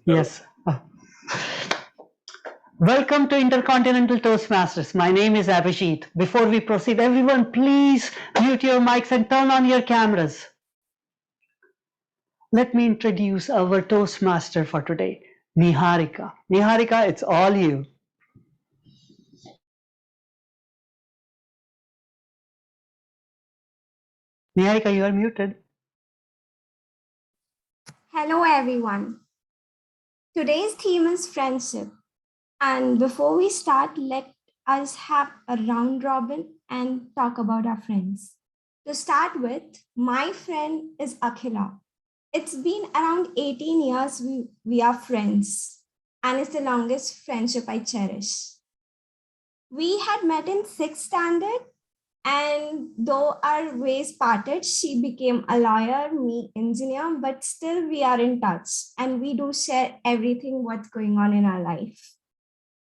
Yes. Welcome to Intercontinental Toastmasters. My name is Abhijit. Before we proceed, everyone please mute your mics and turn on your cameras. Let me introduce our Toastmaster for today, Niharika. Niharika, it's all you. Niharika, you are muted. Hello everyone. Today's theme is friendship. And before we start, let us have a round robin and talk about our friends. To start with, my friend is Akhila. It's been around 18 years we are friends, and it's the longest friendship I cherish. We had met in 6th standard, and though our ways parted, she became a lawyer, me engineer, but still we are in touch and we do share everything what's going on in our life.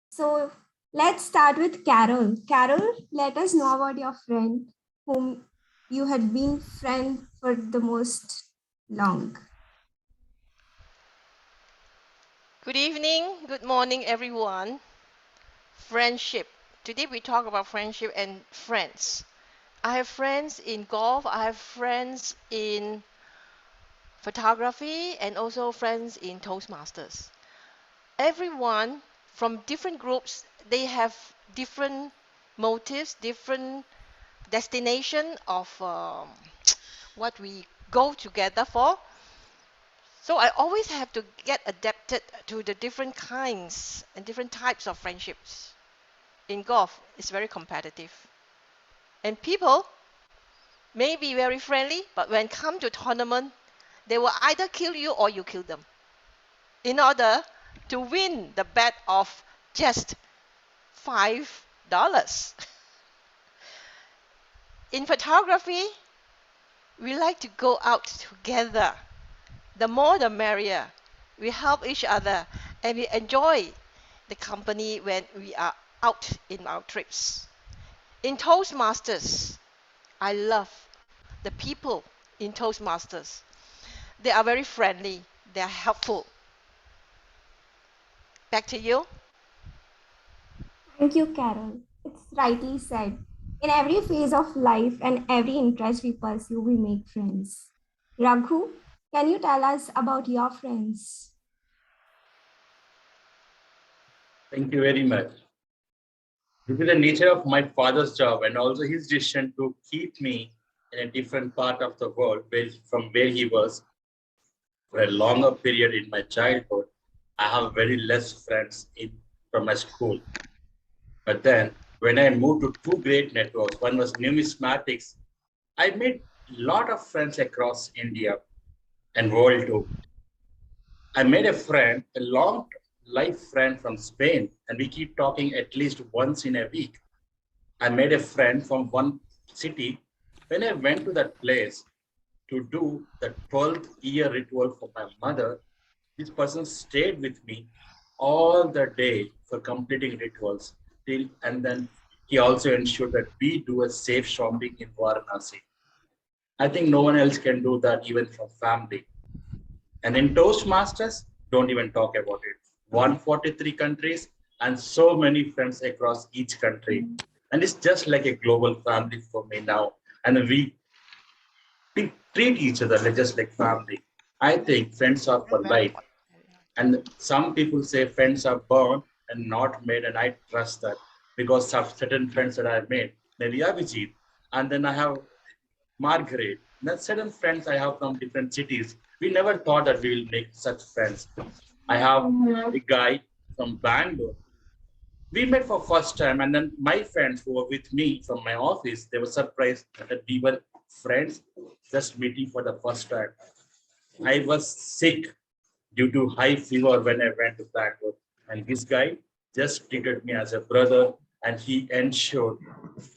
So let's start with Carol. Carol, let us know about your friend whom you had been friend for the most long. Good evening, good morning, everyone. Friendship. Today we talk about friendship and friends. I have friends in golf, I have friends in photography, and also friends in Toastmasters. Everyone from different groups, they have different motives, different destination of what we go together for. So I always have to get adapted to the different kinds and different types of friendships. In golf, it's very competitive. And people may be very friendly, but when come to tournament, they will either kill you or you kill them. In order to win the bet of just $5. In photography, we like to go out together. The more the merrier. We help each other and we enjoy the company when we are out in our trips. In Toastmasters, I love the people in Toastmasters. They are very friendly, they are helpful. Back to you. Thank you, Carol. It's rightly said. In every phase of life and every interest we pursue, we make friends. Raghu, can you tell us about your friends? Thank you very much. Due to the nature of my father's job and also his decision to keep me in a different part of the world from where he was for a longer period in my childhood, I have very less friends from my school. But then when I moved to two great networks, one was numismatics, I made a lot of friends across India and world too. I made a friend, a long life friend from Spain, and we keep talking at least once in a week. I made a friend from one city. When I went to that place to do the 12th year ritual for my mother, this person stayed with me all the day for completing rituals and then he also ensured that we do a safe shopping in Varanasi. I think no one else can do that even from family. And in Toastmasters, don't even talk about it. 143 countries and so many friends across each country. And it's just like a global family for me now. And we treat each other just like family. I think friends are for life. And some people say friends are born and not made. And I trust that because of certain friends that I've made, maybe Abhijit, and then I have Margaret. Then certain friends I have from different cities. We never thought that we will make such friends. I have a guy from Bangalore. We met for first time, and then my friends who were with me from my office, they were surprised that we were friends just meeting for the first time. I was sick due to high fever when I went to Bangalore, and this guy just treated me as a brother, and he ensured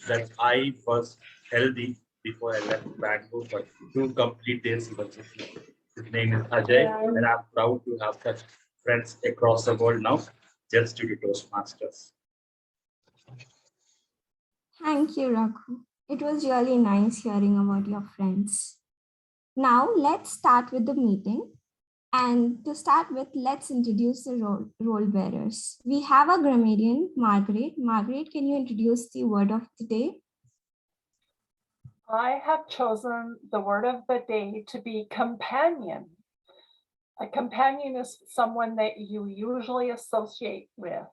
that I was healthy before I left Bangalore for 2 complete days. He was with me. His name is Ajay, and I'm proud to have such friends across the world now, just due to Toastmasters. Thank you, Raghu. It was really nice hearing about your friends. Now, let's start with the meeting. And to start with, let's introduce the role bearers. We have a grammarian, Margaret. Margaret, can you introduce the word of the day? I have chosen the word of the day to be companion. A companion is someone that you usually associate with,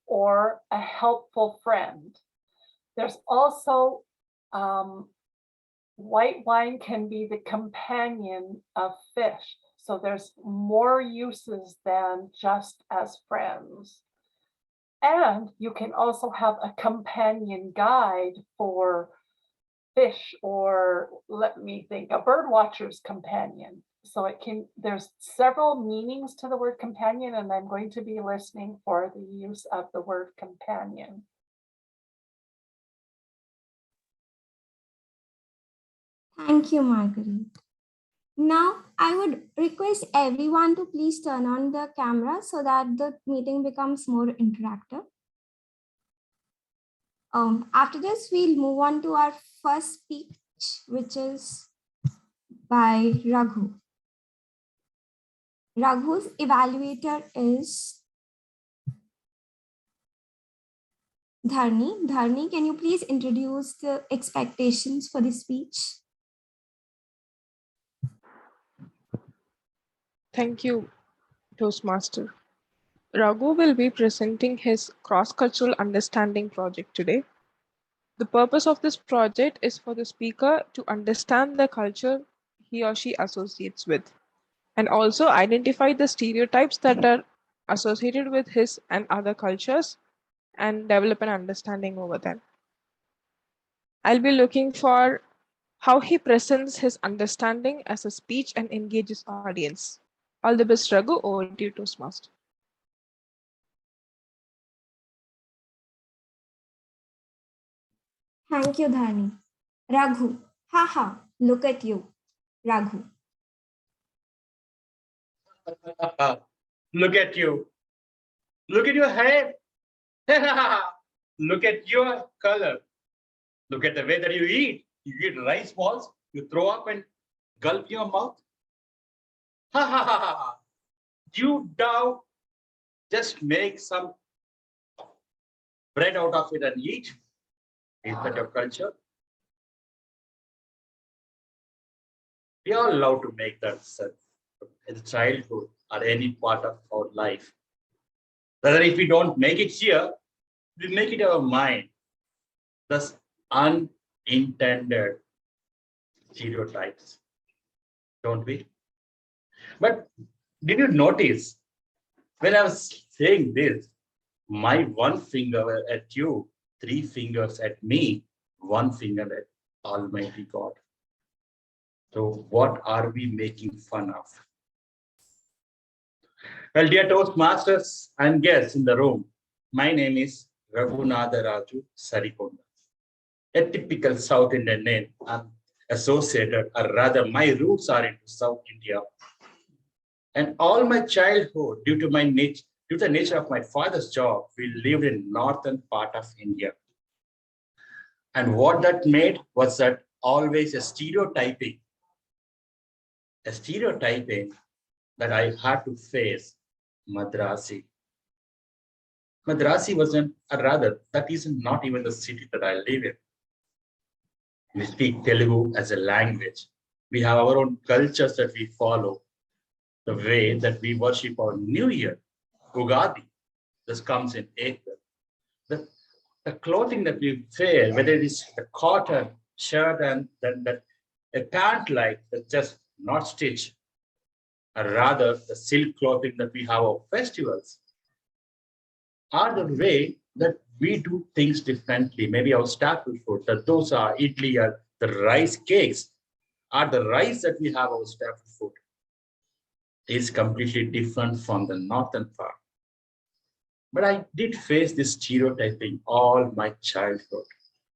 or a helpful friend. There's also white wine can be the companion of fish. So there's more uses than just as friends. And you can also have a companion guide for fish, or let me think, a bird watcher's companion. So there's several meanings to the word companion, and I'm going to be listening for the use of the word companion. Thank you, Marguerite. Now, I would request everyone to please turn on the camera so that the meeting becomes more interactive. After this, we'll move on to our first speech, which is by Raghu. Raghu's evaluator is Dharni. Dharni, can you please introduce the expectations for the speech? Thank you, Toastmaster. Raghu will be presenting his cross-cultural understanding project today. The purpose of this project is for the speaker to understand the culture he or she associates with, and also identify the stereotypes that are associated with his and other cultures and develop an understanding over them. I'll be looking for how he presents his understanding as a speech and engages audience. All the best, Raghu. Over to you, Toastmaster. Thank you, Dharni. Raghu, haha, look at you, Raghu. Look at you. Look at your hair. Look at your color. Look at the way that you eat. You eat rice balls, you throw up and gulp your mouth. You now just make some bread out of it and eat. Is that your culture? We all love to make that in childhood or any part of our life. Rather, if we don't make it here, we make it our mind. Thus, unintended stereotypes, don't we? But did you notice when I was saying this, my one finger at you, 3 fingers at me, 1 finger at Almighty God. So what are we making fun of? Well, dear Toastmasters and guests in the room, my name is Raghunatha Raju Sarikonda. A typical South Indian name. I'm associated, or rather my roots are into South India. And all my childhood, due to the nature of my father's job, we lived in northern part of India. And what that made was that always a stereotyping that I had to face Madrasi. Madrasi wasn't, or rather, that is not even the city that I live in. We speak Telugu as a language. We have our own cultures that we follow. The way that we worship our New Year, Ugadi, this comes in April. The clothing that we wear, whether it is the cotton shirt and that a pant like that's just not stitched, or rather the silk clothing that we have our festivals, are the way that we do things differently. Maybe our staple food, the dosa, idli, or the rice cakes, are the rice that we have our staple food, is completely different from the northern part. But I did face this stereotyping all my childhood.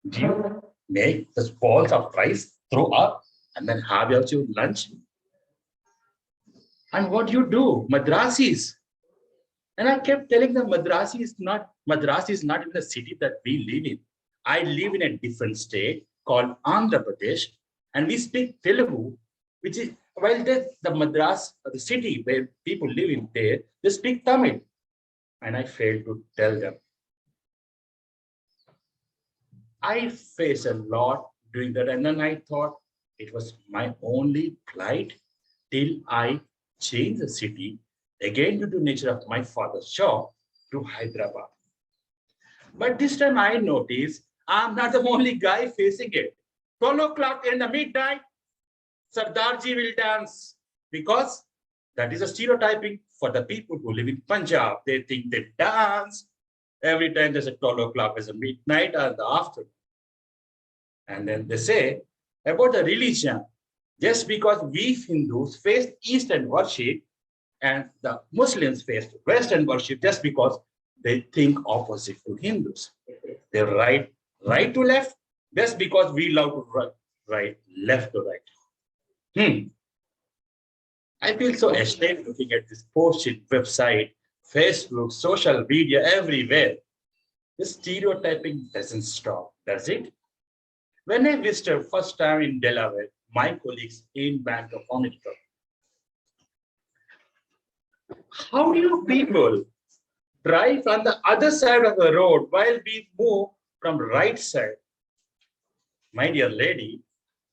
Do you make the balls of rice, throw up, and then have your lunch? And what you do, Madrasis. And I kept telling them Madrasi is not even the city that we live in. I live in a different state called Andhra Pradesh, and we speak Telugu, which is while the Madras, the city where people live in there, they speak Tamil. And I failed to tell them. I faced a lot during that. And then I thought it was my only plight till I changed the city again due to nature of my father's job to Hyderabad. But this time I noticed I'm not the only guy facing it. 12 o'clock in the midnight, Sardarji will dance because that is a stereotyping for the people who live in Punjab. They think they dance every time there's a 12 o'clock, there's a midnight or the afternoon. And then they say about the religion, just because we Hindus face Eastern worship and the Muslims face Western worship, just because they think opposite to Hindus. They right to left, just because we love to right, left to right. I feel so ashamed looking at this bullshit website, Facebook, social media, everywhere. The stereotyping doesn't stop, does it? When I visited first time in Delaware, my colleagues in Bank of America, how do you people drive on the other side of the road while we move from right side? My dear lady,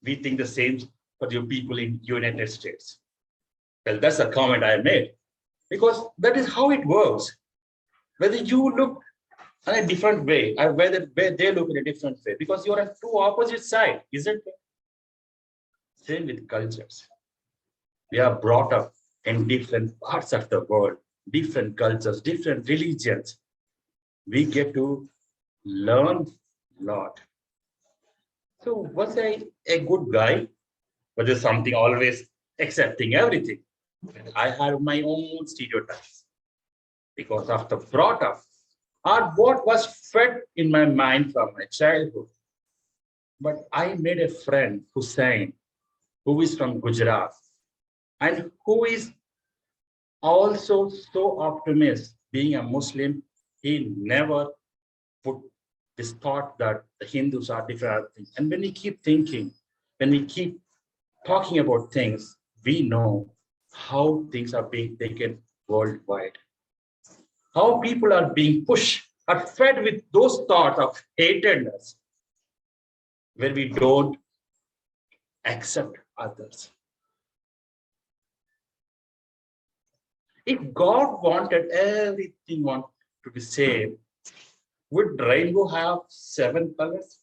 we think the same for you people in United States. Well, that's the comment I made because that is how it works. Whether you look in a different way, or whether they look in a different way, because you're on two opposite sides, isn't it? Same with cultures. We are brought up in different parts of the world, different cultures, different religions. We get to learn a lot. So was I a good guy? Was there something always accepting everything? I had my own stereotypes because of the brought up or what was fed in my mind from my childhood. But I made a friend, Hussein, who is from Gujarat and who is also so optimistic. Being a Muslim, he never put this thought that the Hindus are different. And when we keep thinking, when we keep talking about things, we know how things are being taken worldwide. How people are being pushed, are fed with those thoughts of hatredness, where we don't accept others. If God wanted everything to be same, would rainbow have 7 colors?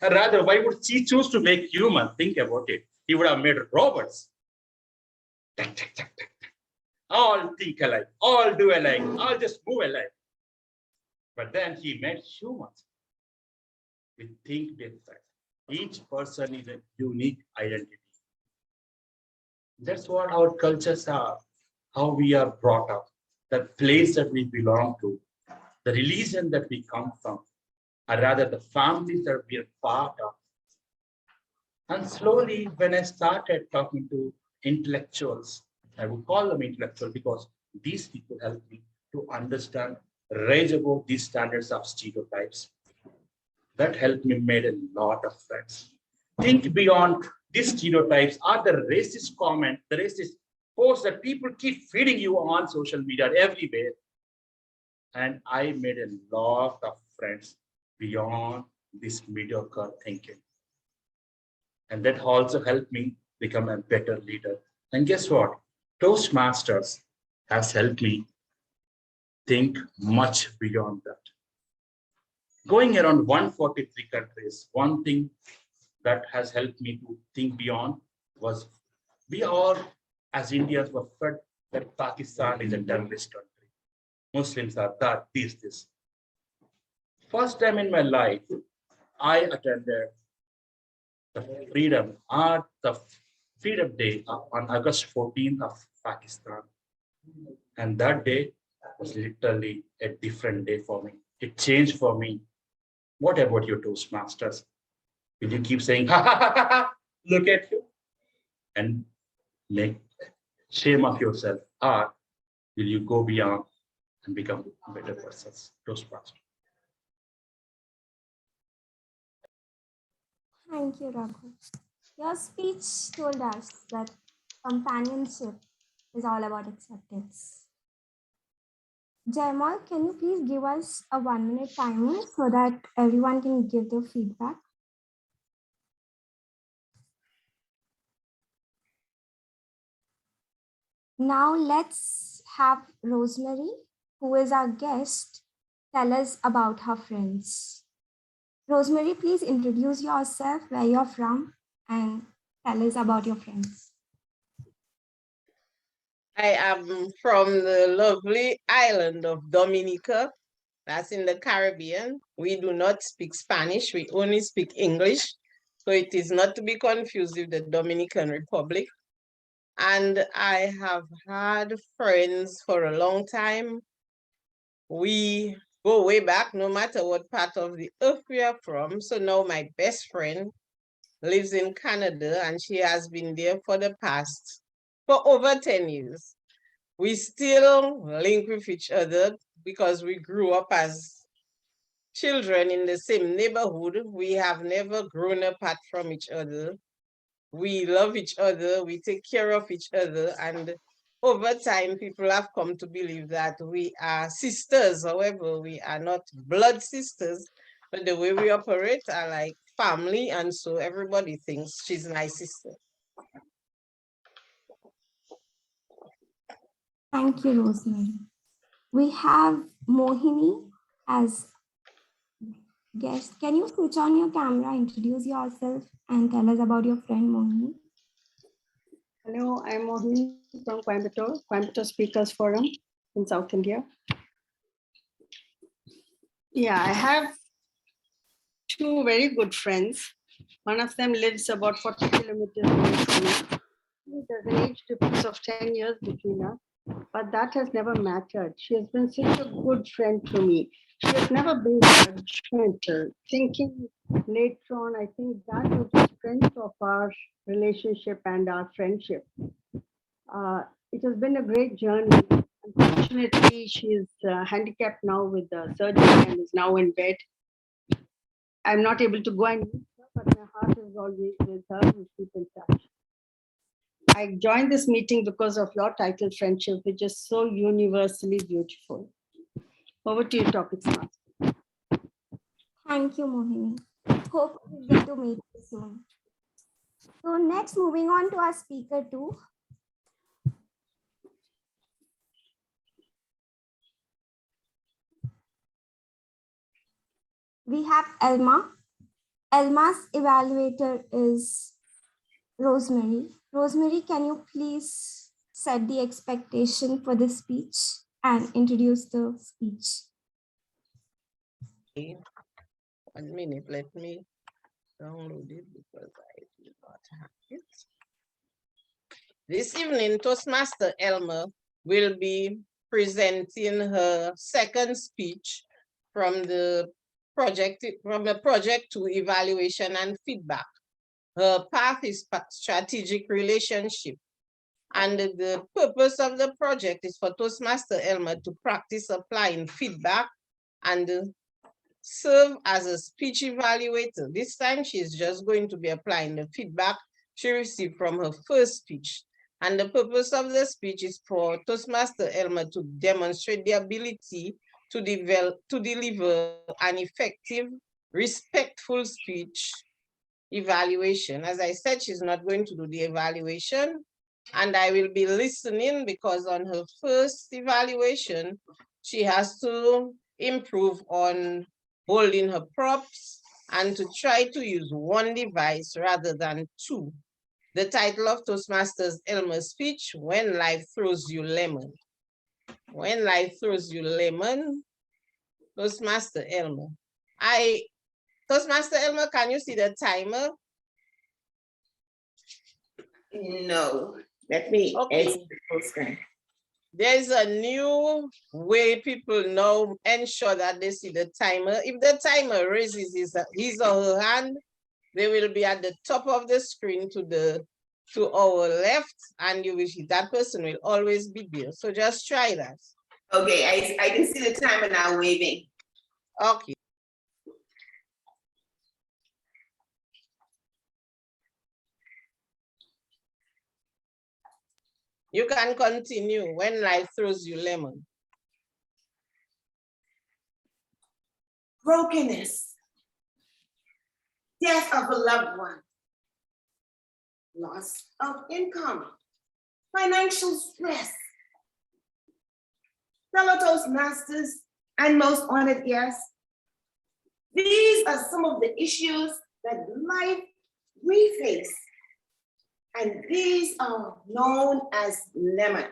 Or rather, why would he choose to make human? Think about it. He would have made robots. All think alike, all do alike, all just move alike. But then he made humans with think different. Each person is a unique identity. That's what our cultures are, how we are brought up, the place that we belong to, the religion that we come from, or rather the families that we are part of. And slowly, when I started talking to intellectuals, I would call them intellectual because these people help me to understand, raise above these standards of stereotypes. That helped me make a lot of friends. Think beyond these stereotypes are the racist comment, the racist posts that people keep feeding you on social media everywhere. And I made a lot of friends beyond this mediocre thinking. And that also helped me become a better leader. And guess what? Toastmasters has helped me think much beyond that. Going around 143 countries, one thing that has helped me to think beyond was we all, as Indians, were fed that Pakistan is a terrorist country. Muslims are that, this. First time in my life, I attended the Freedom Day on August 14th of Pakistan. And that day was literally a different day for me. It changed for me. What about your Toastmasters? Will you keep saying, ha, ha, ha, ha, ha, look at you, and make shame of yourself? Or will you go beyond and become better persons? Toastmasters. Thank you, Raghu. Your speech told us that companionship is all about acceptance. Jaimal, can you please give us a 1-minute timer so that everyone can give their feedback? Now let's have Rosemary, who is our guest, tell us about her friends. Rosemary, please introduce yourself, where you're from, and tell us about your friends. I am from the lovely island of Dominica. That's in the Caribbean. We do not speak Spanish, we only speak English. So it is not to be confused with the Dominican Republic. And I have had friends for a long time. We go way back, no matter what part of the earth we are from. So now my best friend lives in Canada and she has been there for over 10 years. We still link with each other because we grew up as children in the same neighborhood. We have never grown apart from each other. We love each other, we take care of each other, and over time, people have come to believe that we are sisters. However, we are not blood sisters, but the way we operate are like family, and so everybody thinks she's my sister. Thank you, Rosemary. We have Mohini as guest. Can you switch on your camera, introduce yourself, and tell us about your friend Mohini? Hello, I'm Mohini from Coimbatore Speakers Forum in South India. Yeah, I have two very good friends. One of them lives about 40 kilometers away from me. There's an age difference of 10 years between us, but that has never mattered. She has been such a good friend to me. She has never been judgmental. Thinking later on, I think that was the strength of our relationship and our friendship. It has been a great journey. Unfortunately, she is handicapped now with the surgery and is now in bed. I'm not able to go and meet her, but my heart is always with her. We keep in touch. I joined this meeting because of your title, Friendship, which is so universally beautiful. Over to you, Topics Master. Thank you, Mohini. Hope we get to meet you soon. So next, moving on to our speaker two. We have Elma. Elma's evaluator is Rosemary. Rosemary, can you please set the expectation for the speech and introduce the speech? Okay. 1 minute, let me download it because I do not have it. This evening, Toastmaster Elma will be presenting her second speech from the project to evaluation and feedback. Her path is strategic relationship. And the purpose of the project is for Toastmaster Elma to practice applying feedback and serve as a speech evaluator. This time she's just going to be applying the feedback she received from her first speech. And the purpose of the speech is for Toastmaster Elma to demonstrate the ability to deliver an effective, respectful speech evaluation. As I said, she's not going to do the evaluation, and I will be listening because on her first evaluation, she has to improve on holding her props and to try to use one device rather than two. The title of Toastmasters Elma's speech, When Life Throws You Lemon. When life throws you lemon, Toastmaster Elma. Toastmaster Elma, can you see the timer? No, let me exit the full screen. There's a new way people now ensure that they see the timer. If the timer raises his or her hand, they will be at the top of the screen to our left, and you will see that person will always be there. So just try that. Okay, I can see the timer now waving. Okay. You can continue when life throws you lemon. Brokenness, death of a loved one, loss of income, financial stress. Fellow Toastmasters and most honored guests, these are some of the issues that life we face, and these are known as lemons.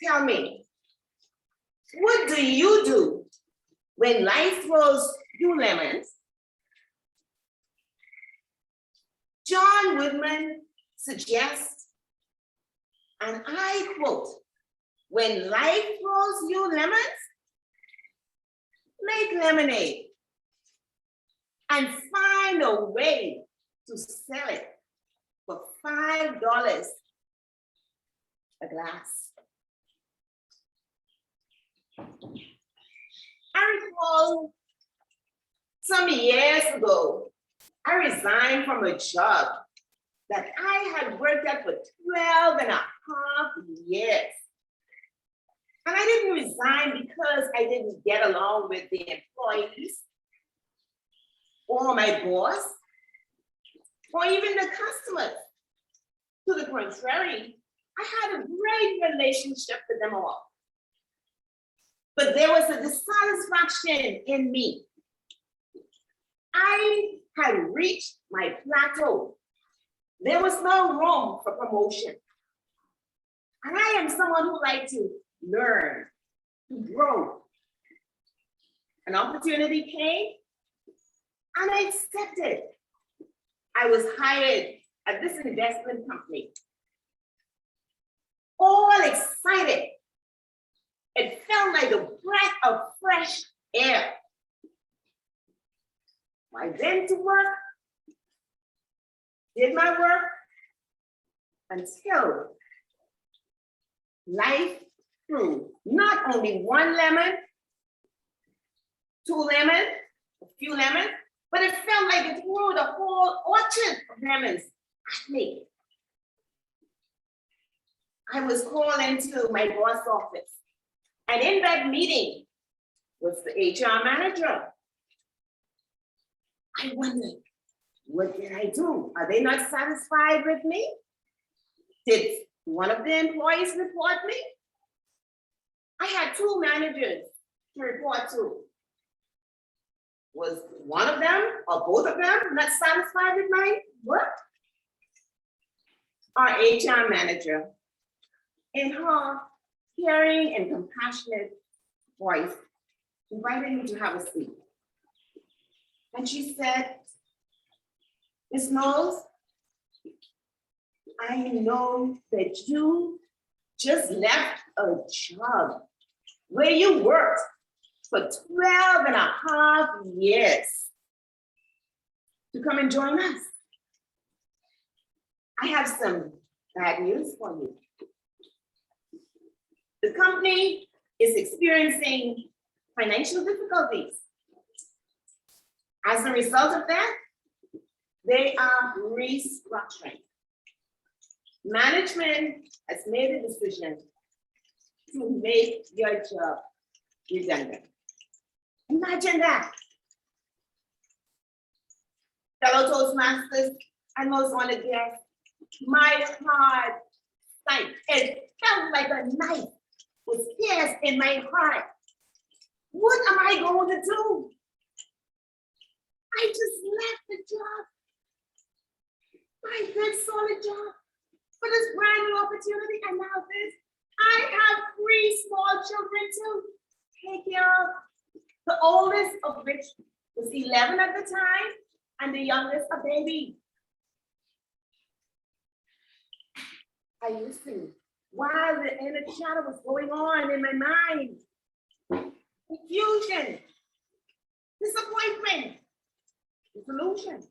Tell me, what do you do when life throws you lemons? John Woodman suggests, and I quote, when life throws you lemons, make lemonade and find a way to sell it for $5 a glass. I recall some years ago, I resigned from a job that I had worked at for 12 and a half years. And I didn't resign because I didn't get along with the employees or my boss or even the customers. To the contrary, I had a great relationship with them all. But there was a dissatisfaction in me. I had reached my plateau. There was no room for promotion. And I am someone who likes to learn, to grow. An opportunity came and I accepted. I was hired at this investment company. All excited. It felt like a breath of fresh air. I went to work, did my work until life threw not only one lemon, two lemons, a few lemons, but it felt like it threw the whole orchard of lemons at me. I was called into my boss' office, and in that meeting was the HR manager. I wondered, what did I do? Are they not satisfied with me? Did one of the employees report me? I had two managers to report to. Was one of them or both of them not satisfied with my work? Our HR manager, in her caring and compassionate voice, invited me to have a seat. And she said, Ms. Knowles, I know that you just left a job where you worked for 12 and a half years to come and join us. I have some bad news for you. The company is experiencing financial difficulties. As a result of that, they are restructuring. Management has made a decision to make your job redundant. Imagine that. Fellow Toastmasters and most honored guests, my heart sank. It felt like a knife was pierced in my heart. What am I going to do? I just left the job. My good solid job for this brand new opportunity, and now this. I have 3 small children to take care of. The oldest of which was 11 at the time, and the youngest a baby. I listened while the inner chatter was going on in my mind. Confusion, disappointment, disillusion.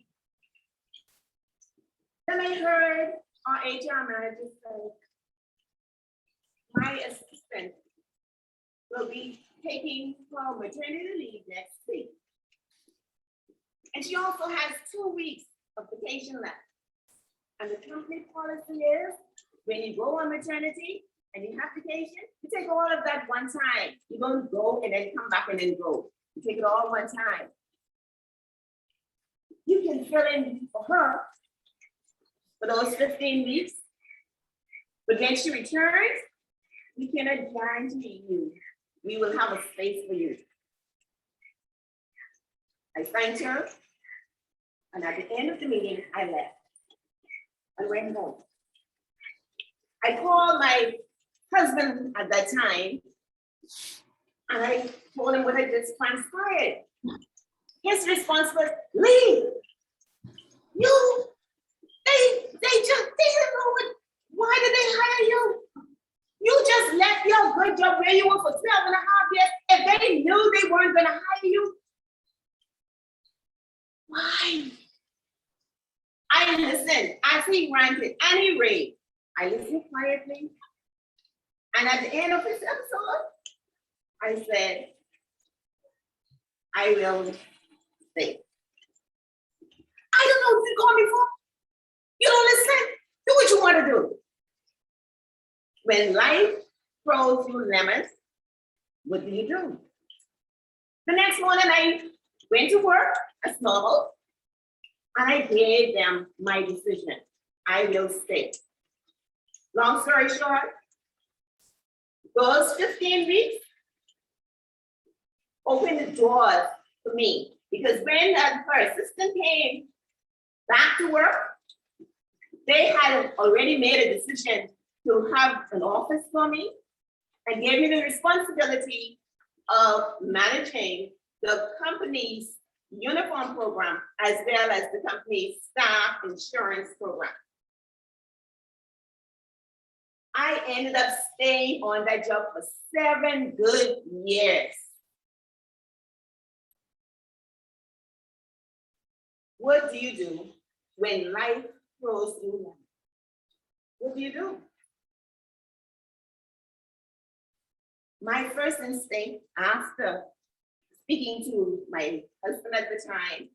Then I heard our HR manager say, my assistant will be taking her maternity leave next week. And she also has 2 weeks of vacation left. And the company policy is when you go on maternity and you have vacation, you take all of that one time. You don't go and then come back and then go. You take it all one time. You can fill in for her for those 15 weeks. But when she returns, we cannot guarantee you we will have a space for you. I thanked her, and at the end of the meeting, I left. I went home. I called my husband at that time, and I told him what had just transpired. His response was, "Lee, they didn't know what, why did they hire you? You just left your good job where you were for 12 and a half years. If they knew they weren't gonna hire you, why?" I listened as he ranted and he raved. I listened quietly. And at the end of this episode, I said, I will stay. I don't know what you call me for. You don't listen. Do what you want to do. When life throws you lemons, what do you do? The next morning, I went to work as normal, and I gave them my decision. I will stay. Long story short, those 15 weeks opened the doors for me, because when her assistant came back to work, they had already made a decision to have an office for me and gave me the responsibility of managing the company's uniform program as well as the company's staff insurance program. I ended up staying on that job for 7 good years. What do you do when life throws you lemons? What do you do? My first instinct after speaking to my husband at the time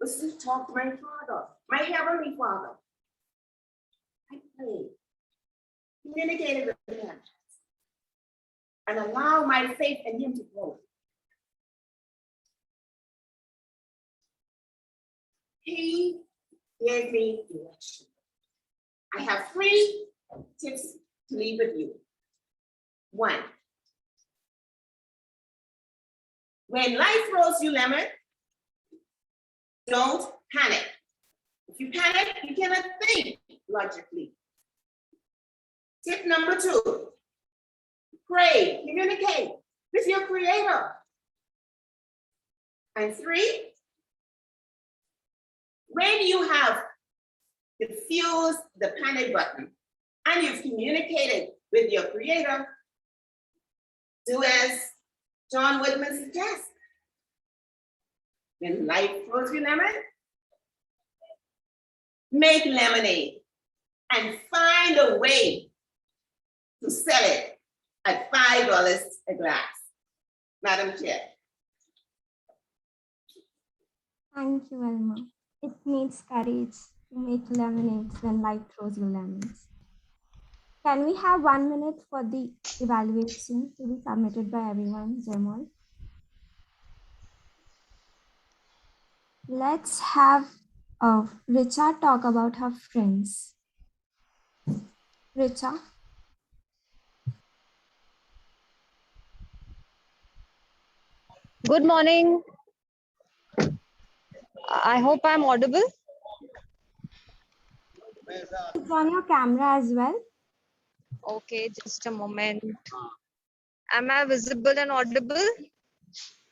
was to talk to my father, my heavenly father. I prayed, communicated with him, and allow my faith in him to grow. He gave me direction. I have 3 tips to leave with you. 1, when life throws you lemon, don't panic. If you panic, you cannot think logically. Tip number 2, pray, communicate with your creator. And 3, when you have diffused the panic button and you've communicated with your creator, do as John Woodman suggests. When life throws you lemon, make lemonade and find a way to sell it at $5 a glass. Madam Chair. Thank you, Elma. It needs courage to make lemonades when life throws you lemons. Can we have 1 minute for the evaluation to be submitted by everyone, Jamal? Let's have Richa talk about her friends. Richa. Good morning. I hope I'm audible. It's on your camera as well. Okay, just a moment. Am I visible and audible?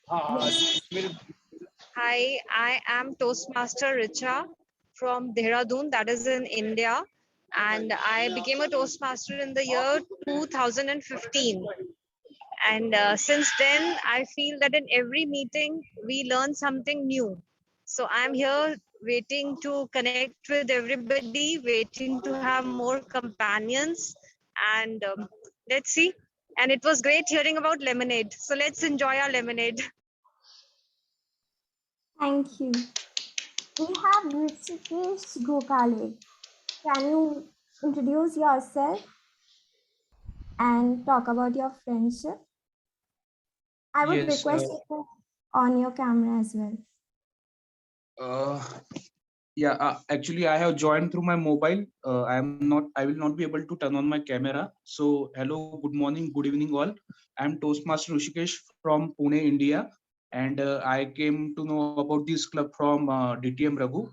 Hi, I am Toastmaster Richa from Dehradun, that is in India. And I became a Toastmaster in the year 2015. And since then, I feel that in every meeting, we learn something new. So I'm here waiting to connect with everybody, waiting to have more companions. And let's see. And it was great hearing about lemonade. So let's enjoy our lemonade. Thank you. We have Rishikesh Gokale. Can you introduce yourself and talk about your friendship? I would Yes, request you to on your camera as well. uh, yeah, actually, I have joined through my mobile. I will not be able to turn on my camera. So, hello, good morning, good evening, all. I'm Toastmaster Rishikesh from Pune, India, and I came to know about this club from DTM Raghu.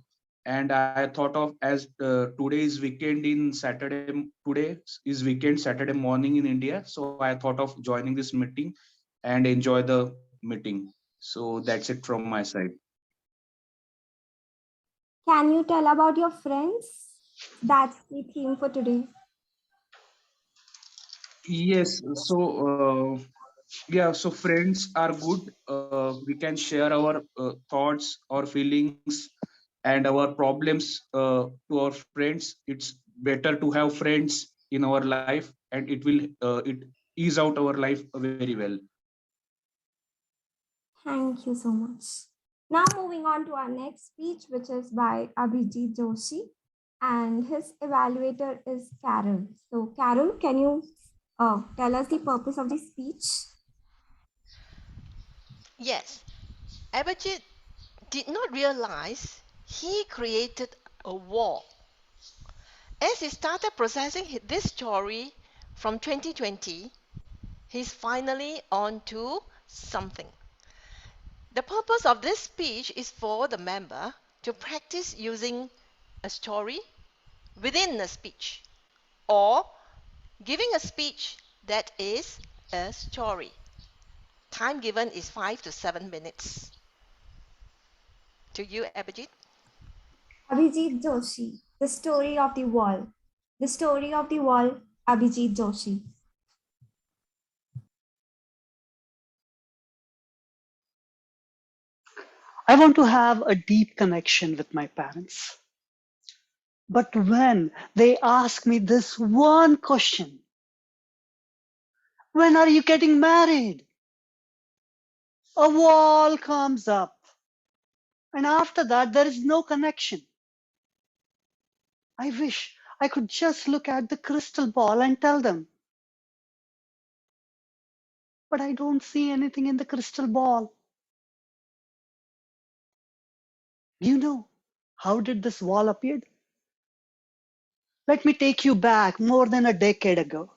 And I thought of as today is weekend in Saturday. Today is weekend, Saturday morning in India. So I thought of joining this meeting and enjoy the meeting. So that's it from my side. Can you tell about your friends? That's the theme for today. Yes, so yeah, so friends are good. We can share our thoughts, our feelings, and our problems to our friends. It's better to have friends in our life, and it ease out our life very well. Thank you so much. Now moving on to our next speech, which is by Abhijit Joshi, and his evaluator is Carol. So Carol, can you tell us the purpose of the speech? Yes, Abhijit did not realize he created a wall. As he started processing this story from 2020, he's finally on to something. The purpose of this speech is for the member to practice using a story within a speech or giving a speech that is a story. Time given is 5 to 7 minutes. To you, Abhijit. Abhijit Joshi, The Story of the Wall. The Story of the Wall, Abhijit Joshi. I want to have a deep connection with my parents. But when they ask me this one question, when are you getting married? A wall comes up. And after that, there is no connection. I wish I could just look at the crystal ball and tell them. But I don't see anything in the crystal ball. You know, how did this wall appear? Let me take you back more than a decade ago.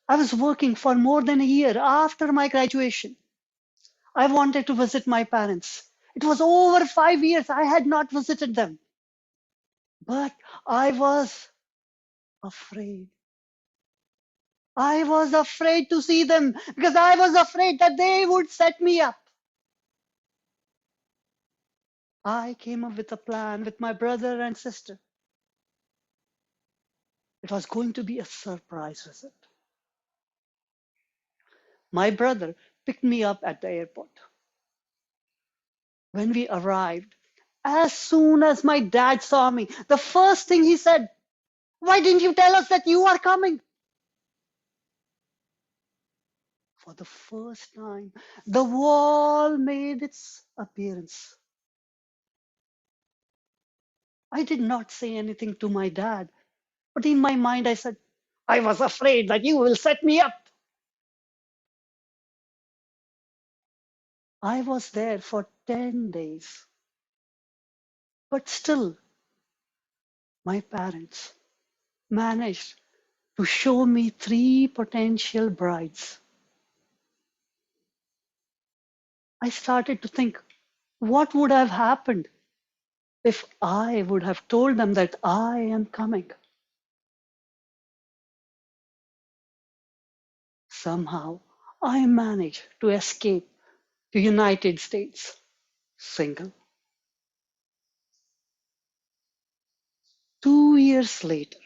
I was working for more than a year after my graduation. I wanted to visit my parents. It was over 5 years I had not visited them. But I was afraid. I was afraid to see them because I was afraid that they would set me up. I came up with a plan with my brother and sister. It was going to be a surprise visit. My brother picked me up at the airport. When we arrived, as soon as my dad saw me, the first thing he said, "Why didn't you tell us that you are coming?" For the first time, the wall made its appearance. I did not say anything to my dad, but in my mind I said, "I was afraid that you will set me up." I was there for 10 days, but still, my parents managed to show me three potential brides. I started to think, what would have happened if I would have told them that I am coming? Somehow, I managed to escape to United States single. 2 years later,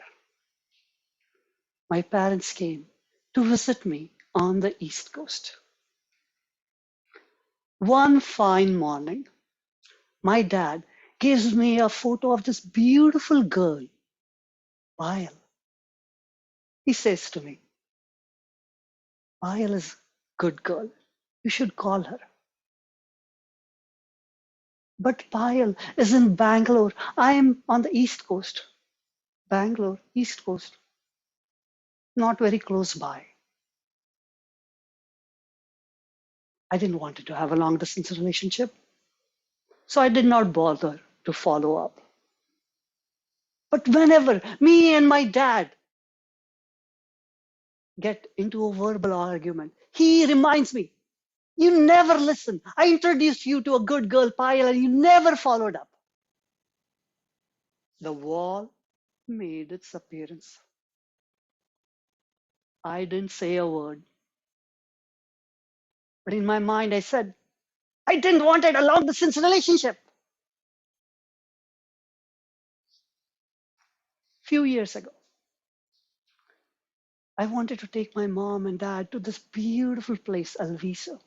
my parents came to visit me on the East Coast. One fine morning, my dad gives me a photo of this beautiful girl, Payal. He says to me, "Payal is a good girl. You should call her." But Payal is in Bangalore. I am on the East Coast. Bangalore, East Coast, not very close by. I didn't want to have a long distance relationship, so I did not bother to follow up. But whenever me and my dad get into a verbal argument, he reminds me, you never listen. I introduced you to a good girl, Payal, and you never followed up. The wall made its appearance. I didn't say a word. But in my mind, I said, I didn't want a long distance relationship. Few years ago, I wanted to take my mom and dad to this beautiful place, Alviso.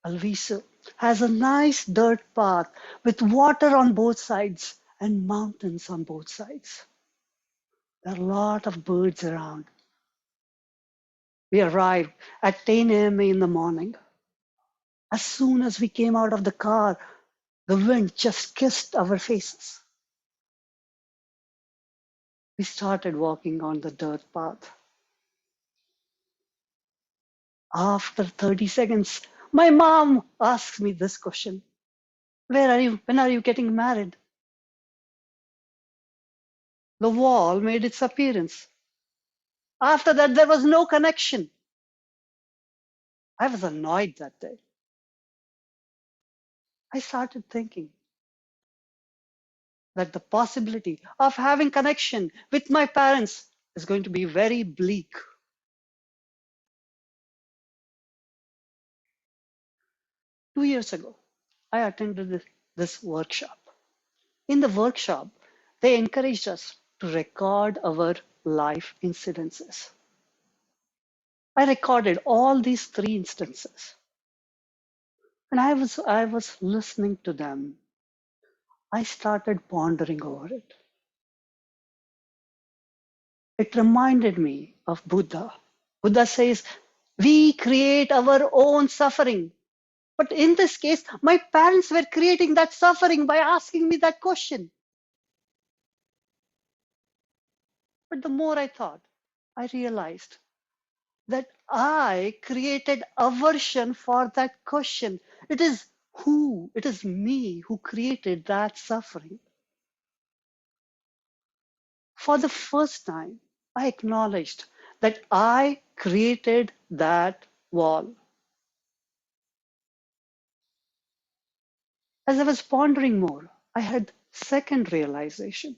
Alviso has a nice dirt path with water on both sides and mountains on both sides. There are a lot of birds around. We arrived at 10 a.m. in the morning. As soon as we came out of the car, the wind just kissed our faces. We started walking on the dirt path. After 30 seconds, my mom asks me this question. Where are you? When are you getting married? The wall made its appearance. After that, there was no connection. I was annoyed that day. I started thinking that the possibility of having connection with my parents is going to be very bleak. 2 years ago, I attended this workshop. In the workshop, they encouraged us to record our life incidences. I recorded all these 3 instances. And I was listening to them. I started pondering over it. It reminded me of Buddha. Buddha says, we create our own suffering. But in this case, my parents were creating that suffering by asking me that question. But the more I thought, I realized that I created aversion for that question. It is me who created that suffering. For the first time, I acknowledged that I created that wall. As I was pondering more, I had second realization.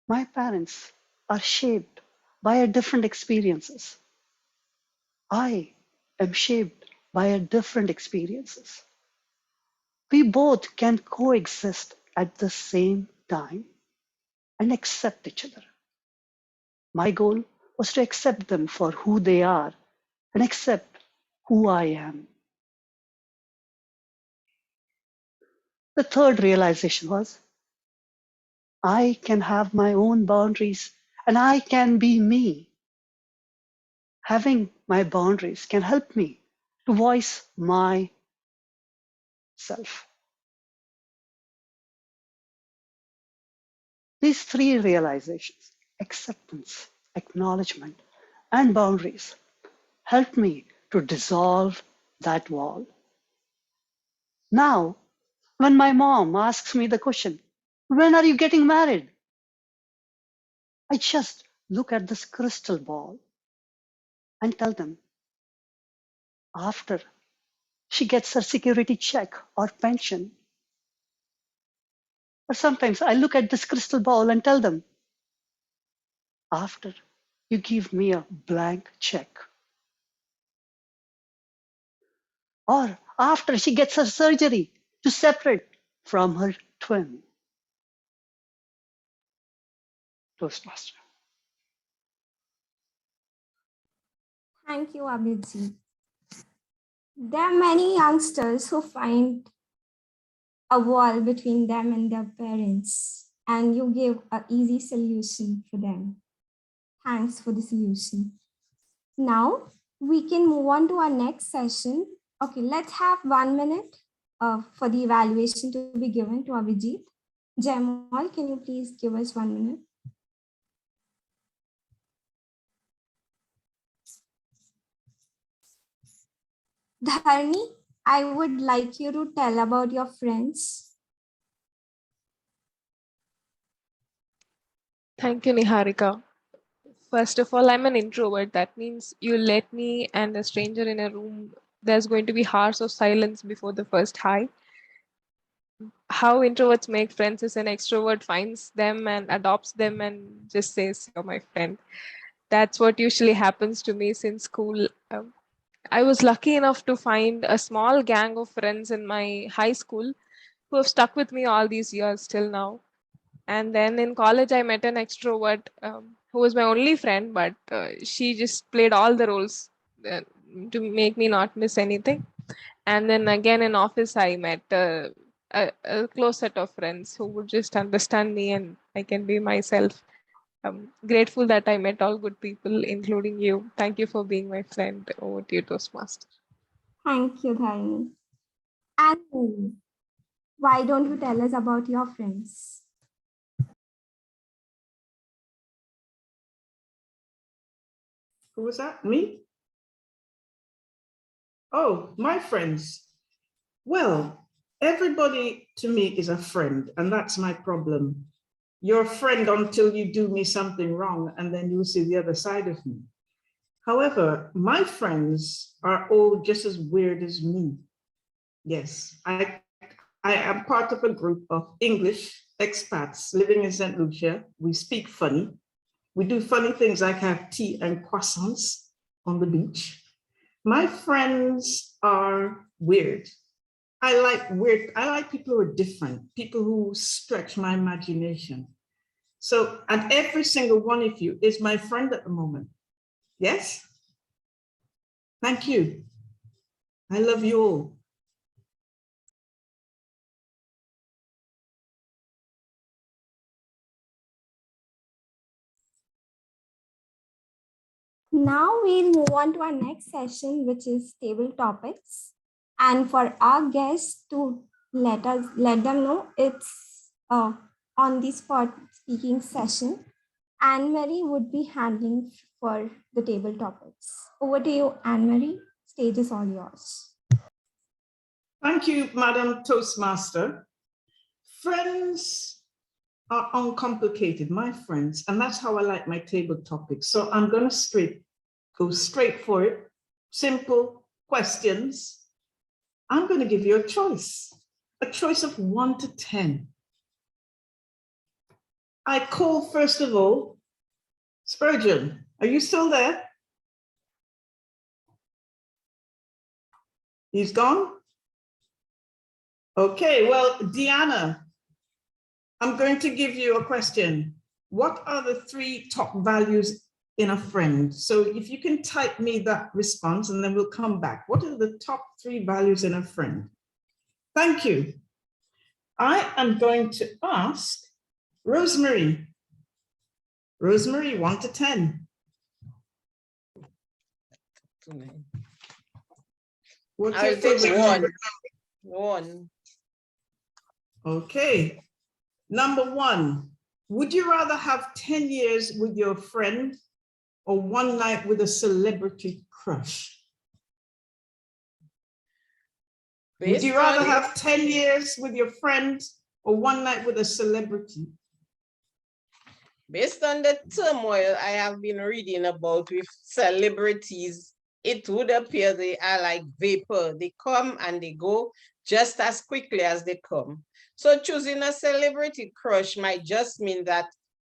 My parents are shaped by a different experiences. I am shaped by a different experiences. We both can coexist at the same time and accept each other. My goal was to accept them for who they are and accept who I am. The third realization was I can have my own boundaries and I can be me. Having my boundaries can help me to voice myself. These 3 realizations, acceptance, acknowledgement, and boundaries, helped me to dissolve that wall. Now, when my mom asks me the question, when are you getting married? I just look at this crystal ball and tell them after she gets her security check or pension. Or sometimes I look at this crystal ball and tell them, after you give me a blank check. Or after she gets her surgery to separate from her twin. Toastmaster. Thank you, Abhijit. There are many youngsters who find a wall between them and their parents, and you give an easy solution for them. Thanks for the solution. Now we can move on to our next session, Okay, let's have 1 minute for the evaluation to be given to Abhijit. Jamal, can you please give us 1 minute? Dharni, I would like you to tell about your friends. Thank you, Niharika. First of all, I'm an introvert. That means you let me and a stranger in a room, there's going to be hours of silence before the first hi. How introverts make friends is an extrovert finds them and adopts them and just says, "You're my friend." That's what usually happens to me since school. I was lucky enough to find a small gang of friends in my high school who have stuck with me all these years till now. And then in college, I met an extrovert who was my only friend, but she just played all the roles uh, to make me not miss anything. And then again in office, I met a close set of friends who would just understand me and I can be myself. I'm grateful that I met all good people, including you. Thank you for being my friend. Over to you, Toastmaster. Thank you, Dharni. And why don't you tell us about your friends? Who was that? Me? Oh, my friends. Well, everybody to me is a friend, and that's my problem. You're a friend until you do me something wrong, and then you'll see the other side of me. However, my friends are all just as weird as me. Yes, I am part of a group of English expats living in St. Lucia. We speak funny. We do funny things like have tea and croissants on the beach. My friends are weird. I like people who are different, people who stretch my imagination. So, and every single one of you is my friend at the moment. Yes? Thank you. I love you all. Now we'll move on to our next session, which is table topics. And for our guests to let them know it's on the spot speaking session. Anne-Marie would be handling for the table topics. Over to you, Anne-Marie. Stage is all yours. Thank you, Madam Toastmaster. Friends are uncomplicated, my friends, and that's how I like my table topics. So I'm going to go straight for it. Simple questions. I'm going to give you a choice of 1 to 10. I call, first of all, Spurgeon. Are you still there? He's gone? Okay, well, Deanna, I'm going to give you a question. What are the 3 top values in a friend? So if you can type me that response and then we'll come back. What are the top 3 values in a friend? Thank you. I am going to ask Rosemary. Rosemary, 1 to 10. What's your favorite number? 1. Okay. Number 1, would you rather have 10 years with your friend or 1 night with a celebrity crush? Would you rather have 10 years with your friend or 1 night with a celebrity? Based on the turmoil I have been reading about with celebrities, it would appear they are like vapor. They come and they go just as quickly as they come. So choosing a celebrity crush might just mean that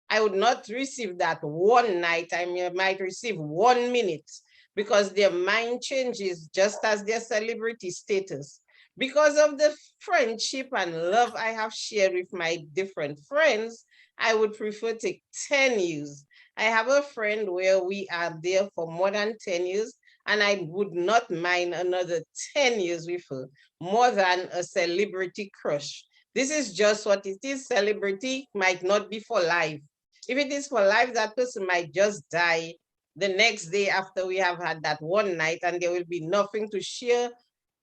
I would not receive that 1 night. I might receive 1 minute because their mind changes just as their celebrity status. Because of the friendship and love I have shared with my different friends, I would prefer to take 10 years. I have a friend where we are there for more than 10 years, and I would not mind another 10 years with her, more than a celebrity crush. This is just what it is. Celebrity might not be for life. If it is for life, that person might just die the next day after we have had that 1 night, and there will be nothing to share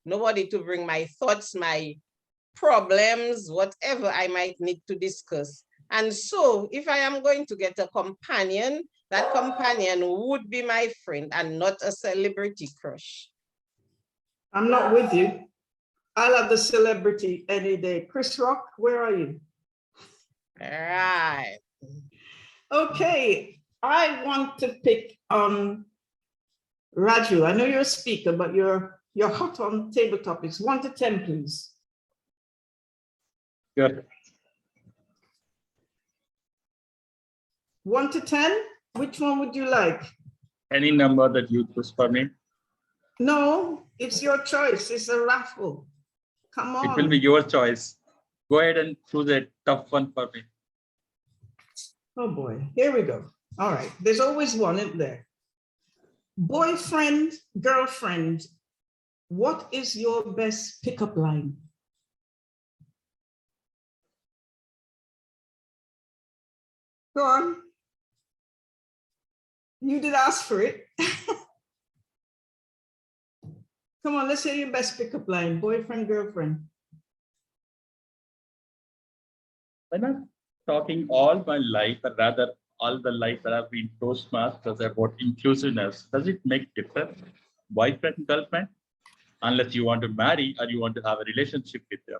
nobody to bring my thoughts, my problems, whatever I might need to discuss. And so if I am going to get a companion, that companion would be my friend and not a celebrity crush. I'm not with you. I'll have the celebrity any day. Chris Rock, where are you? Right. Okay, I want to pick on Raju. I know you're a speaker, but you're hot on table topics. 1 to 10, please. Good. 1 to 10, which one would you like? Any number that you choose for me. No, it's your choice. It's a raffle. Come on. It will be your choice. Go ahead and choose a tough one for me. Oh boy, here we go. All right, there's always one in there. Boyfriend, girlfriend, what is your best pickup line? Go on. You did ask for it. Come on, let's hear your best pickup line. Boyfriend, girlfriend. When I'm talking all my life, or rather all the life that I've been Toastmasters about inclusiveness, does it make difference? Boyfriend, girlfriend? Unless you want to marry or you want to have a relationship with them.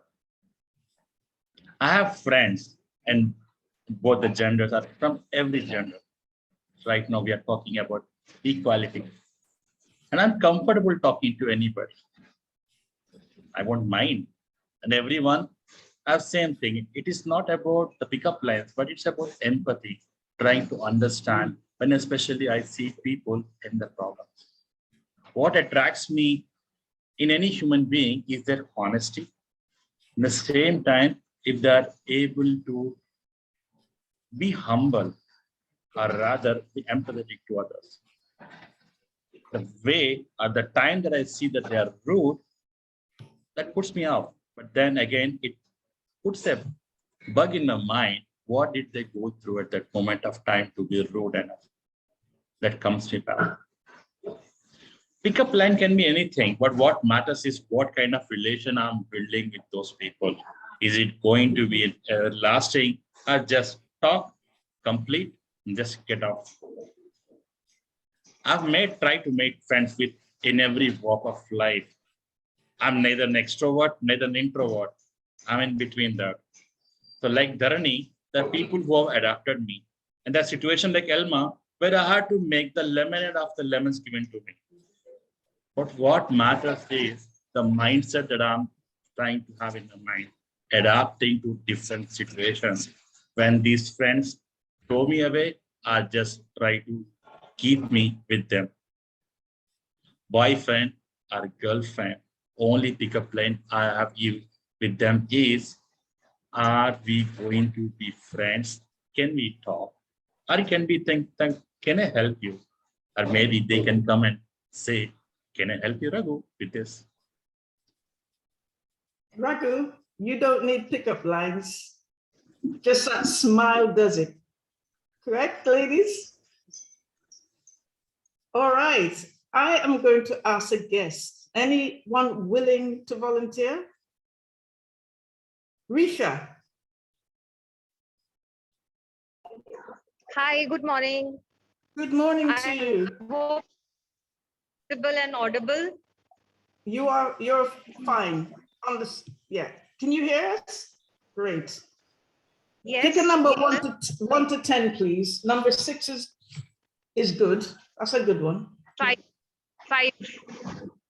I have friends, and both the genders are from every gender. Right now we are talking about equality. And I'm comfortable talking to anybody. I won't mind. And everyone have same thing. It is not about the pickup lines, but it's about empathy, trying to understand when especially I see people in the problems. What attracts me in any human being is their honesty. At the same time, if they're able to be humble, or rather be empathetic to others. The way or the time that I see that they are rude, that puts me off. But then again, it puts a bug in my mind. What did they go through at that moment of time to be rude enough? That comes me back. Pickup line can be anything, but what matters is what kind of relation I'm building with those people. Is it going to be lasting, or just talk, complete, and just get off? I've tried to make friends with in every walk of life. I'm neither an extrovert, neither an introvert. I'm in between that. So like Dharani, the people who have adapted me, and that situation like Elma, where I had to make the lemonade of the lemons given to me. But what matters is the mindset that I'm trying to have in my mind, adapting to different situations. When these friends throw me away, I just try to keep me with them. Boyfriend or girlfriend, only pickup line I have you with them is, are we going to be friends? Can we talk? Or can we think, can I help you? Or maybe they can come and say, can I help you, Raghu, with this? Raghu, you don't need pickup lines. Just that smile does it. Correct, ladies? All right, I am going to ask a guest. Anyone willing to volunteer? Risha. Hi, good morning. Good morning to you. Hope visible and audible. You're fine. Yeah. Can you hear us? Great. Yes. Pick a number 1 to 10, please. Number 6 is good. That's a good one. 5.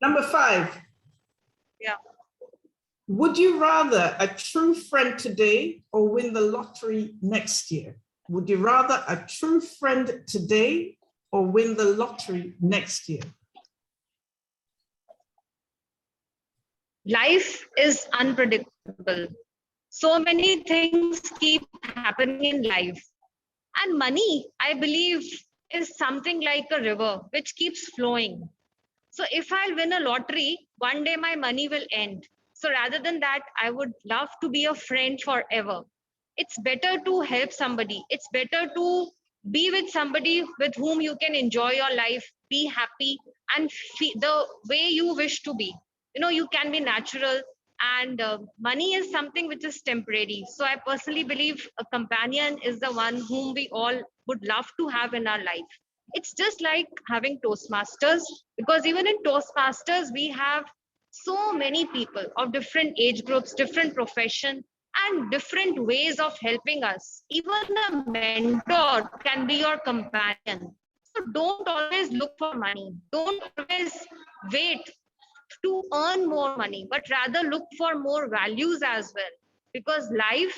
Number 5. Yeah. Would you rather a true friend today or win the lottery next year? Would you rather a true friend today or win the lottery next year? Life is unpredictable. So many things keep happening in life. And money, I believe, is something like a river which keeps flowing. So if I'll win a lottery, one day my money will end. So rather than that, I would love to be a friend forever. It's better to help somebody. It's better to be with somebody with whom you can enjoy your life, be happy, and the way you wish to be. you can be natural, and money is something which is temporary. So I personally believe a companion is the one whom we all would love to have in our life. It's just like having Toastmasters, because even in Toastmasters, we have so many people of different age groups, different profession, and different ways of helping us. Even a mentor can be your companion. So don't always look for money. Don't always wait to earn more money, but rather look for more values as well. Because life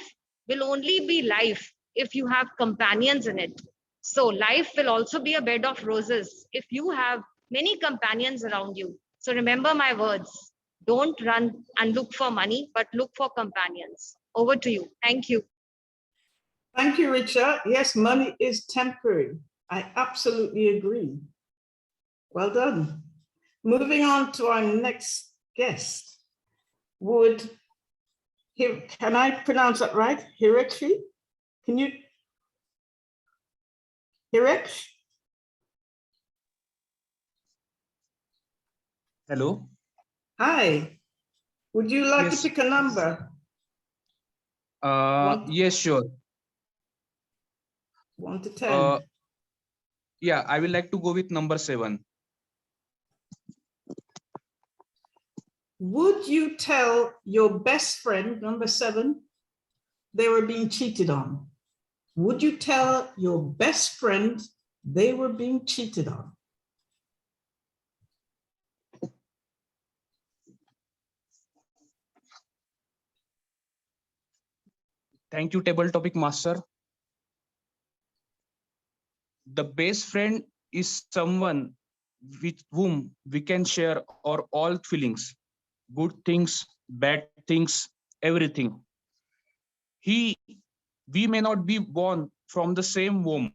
will only be life if you have companions in it. So life will also be a bed of roses if you have many companions around you. So remember my words. Don't run and look for money, but look for companions. Over to you. Thank you. Thank you, Richard. Yes, money is temporary. I absolutely agree. Well done. Moving on to our next guest. Can I pronounce that right? Hirekshi? Can you? Hireksh? Hello. Hi. Would you like Yes. to pick a number? Yes, sure. 1 to 10. Yeah, I will like to go with number 7. Would you tell your best friend, number 7, they were being cheated on? Would you tell your best friend they were being cheated on? Thank you, table topic master. The best friend is someone with whom we can share our all feelings, good things, bad things, everything. We may not be born from the same womb,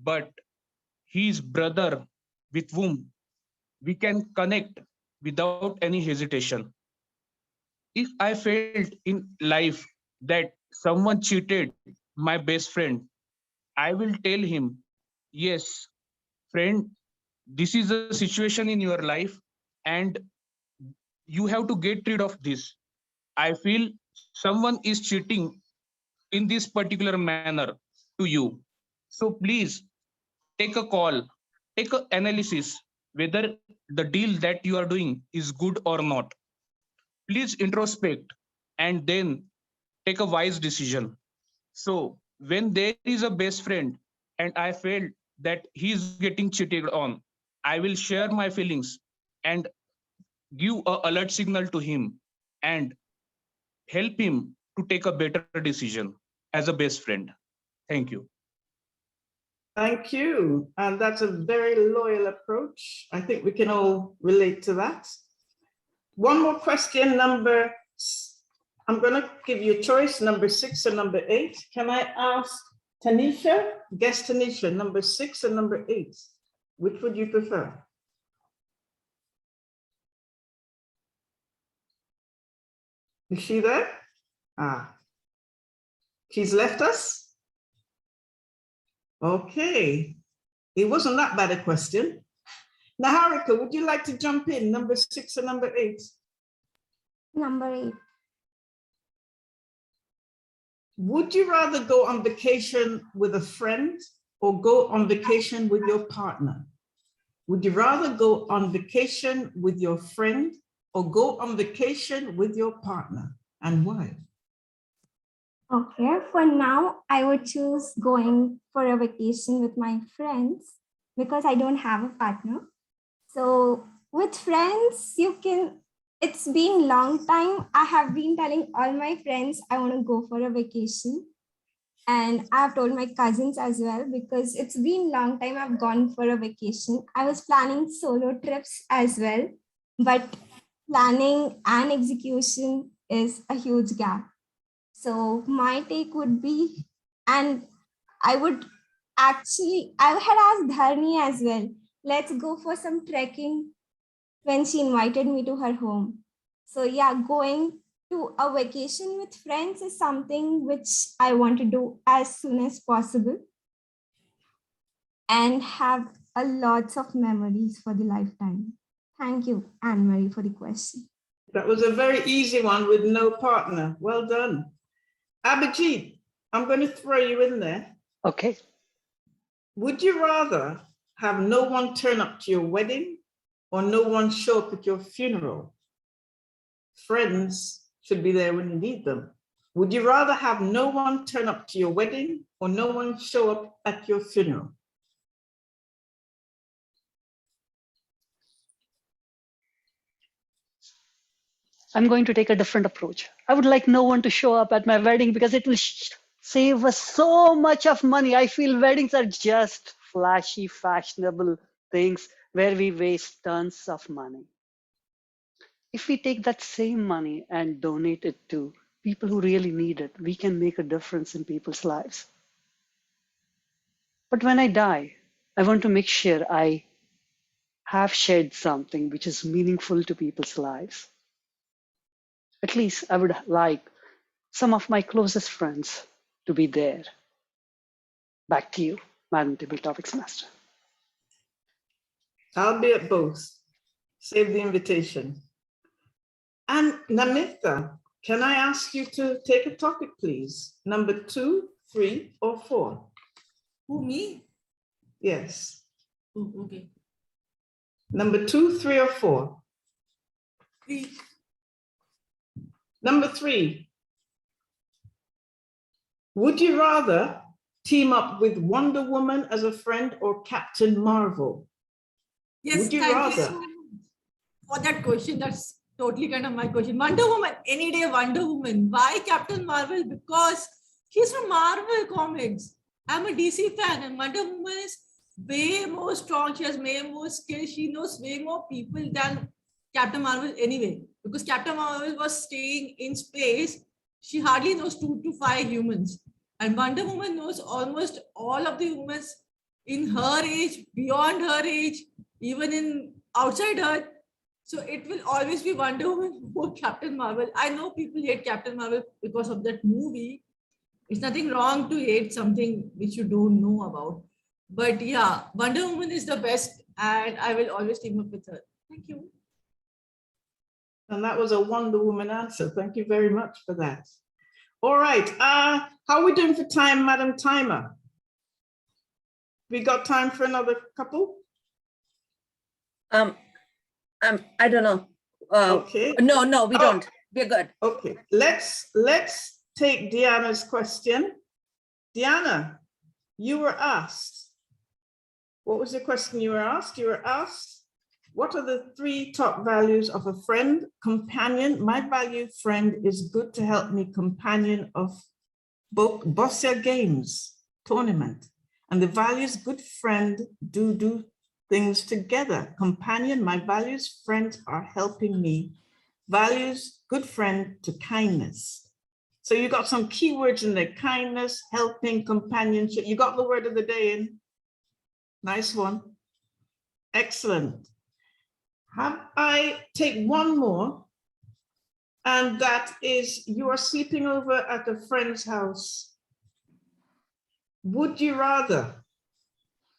but he is brother with whom we can connect without any hesitation. If I felt in life that someone cheated my best friend, I will tell him, yes, friend, this is a situation in your life and you have to get rid of this. I feel someone is cheating in this particular manner to you. So please take a call, take an analysis whether the deal that you are doing is good or not. Please introspect and then take a wise decision. So when there is a best friend and I felt that he is getting cheated on, I will share my feelings and give a alert signal to him and help him to take a better decision as a best friend. Thank you. Thank you. And that's a very loyal approach. I think we can all relate to that. One more question, I'm going to give you a choice, number 6 and number 8. Can I ask Tanisha, guess Tanisha, number 6 and number 8, which would you prefer? Is she there? She's left us? Okay. It wasn't that bad a question. Naharika, would you like to jump in, number 6 and number 8? Number 8. Would you rather go on vacation with a friend or go on vacation with your partner? Would you rather go on vacation with your friend or go on vacation with your partner, and why? Okay, for now, I would choose going for a vacation with my friends because I don't have a partner. So with friends, it's been long time. I have been telling all my friends I want to go for a vacation. And I've told my cousins as well, because it's been long time I've gone for a vacation. I was planning solo trips as well, but planning and execution is a huge gap. So my take would be, and I had asked Dharni as well, let's go for some trekking when she invited me to her home. So yeah, going to a vacation with friends is something which I want to do as soon as possible and have a lots of memories for the lifetime. Thank you, Anne-Marie, for the question. That was a very easy one with no partner. Well done. Abhijit, I'm going to throw you in there. Okay. Would you rather have no one turn up to your wedding or no one show up at your funeral? Friends should be there when you need them. Would you rather have no one turn up to your wedding or no one show up at your funeral? I'm going to take a different approach. I would like no one to show up at my wedding because it will save us so much of money. I feel weddings are just flashy, fashionable things where we waste tons of money. If we take that same money and donate it to people who really need it, we can make a difference in people's lives. But when I die, I want to make sure I have shared something which is meaningful to people's lives. At least I would like some of my closest friends to be there. Back to you, Madam Table Topics Master. I'll be at both. Save the invitation. And Namita, can I ask you to take a topic, please? Number 2, 3, or 4? Who, me? Yes. Oh, okay. Number 2, 3, or 4? 3. Number 3. Would you rather team up with Wonder Woman as a friend or Captain Marvel? Yes, Would you thank rather? you so much for that question. That's totally kind of my question. Wonder Woman, any day Wonder Woman. Why Captain Marvel? Because he's from Marvel Comics. I'm a DC fan and Wonder Woman is way more strong. She has way more skills. She knows way more people than Captain Marvel anyway. Because Captain Marvel was staying in space. She hardly knows 2 to 5 humans. And Wonder Woman knows almost all of the humans in her age, beyond her age, even in outside Earth. So it will always be Wonder Woman or Captain Marvel. I know people hate Captain Marvel because of that movie. It's nothing wrong to hate something which you don't know about. But yeah, Wonder Woman is the best and I will always team up with her. Thank you. And that was a Wonder Woman answer. Thank you very much for that. All right. How are we doing for time, Madam Timer? We got time for another couple? I don't know. Okay. No, we don't. We're good. Okay. Let's take Diana's question. Diana, you were asked. What was the question you were asked? You were asked, what are the 3 top values of a friend, companion? My value friend is good to help me, companion of Bossa Games tournament. And the values good friend do things together. Companion, my values friends are helping me. Values good friend to kindness. So you got some keywords in there: kindness, helping, companionship. You got the word of the day in. Nice one. Excellent. I take one more, and that is, you are sleeping over at a friend's house. Would you rather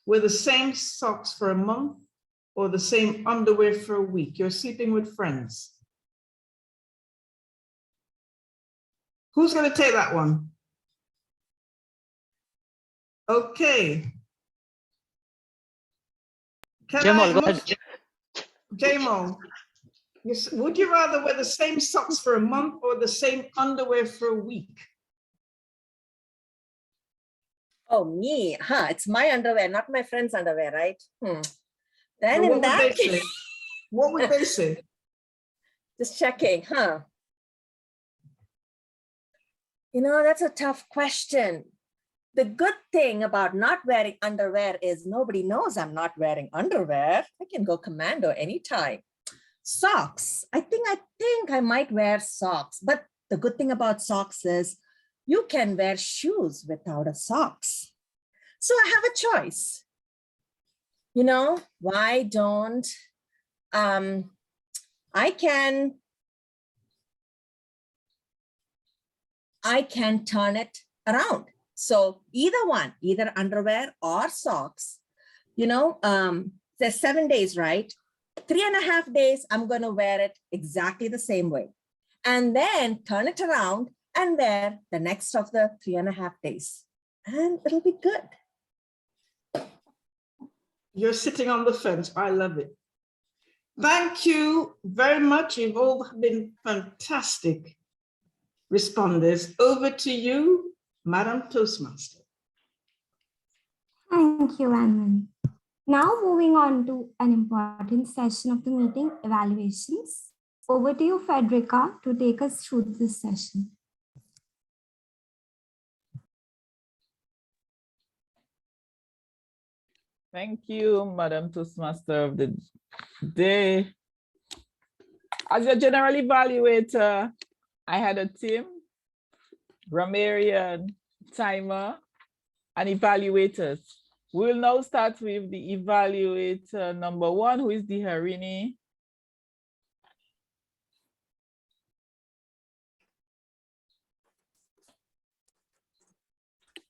wear the same socks for a month or the same underwear for a week? You're sleeping with friends. Who's going to take that one? Okay. Jamal, go ahead. Jamal, would you rather wear the same socks for a month or the same underwear for a week? Oh, me, huh? It's my underwear, not my friend's underwear, right? Then Well, in that case, what would they say? Just checking, huh? You know, that's a tough question. The good thing about not wearing underwear is nobody knows I'm not wearing underwear. I can go commando anytime. Socks, I think I might wear socks, but the good thing about socks is you can wear shoes without a socks. So I have a choice. You know, why don't I can turn it around. So either one, either underwear or socks, you know, there's 7 days, right? 3.5 days, I'm going to wear it exactly the same way. And then turn it around and wear the next of the 3.5 days. And it'll be good. You're sitting on the fence. I love it. Thank you very much. You've all been fantastic responders. Over to you, Madam Toastmaster. Thank you, Anand. Now moving on to an important session of the meeting, evaluations. Over to you, Federica, to take us through this session. Thank you, Madam Toastmaster of the day. As a general evaluator, I had a team, grammarian, timer, and evaluators. We'll now start with the evaluator number 1, who is Diharini.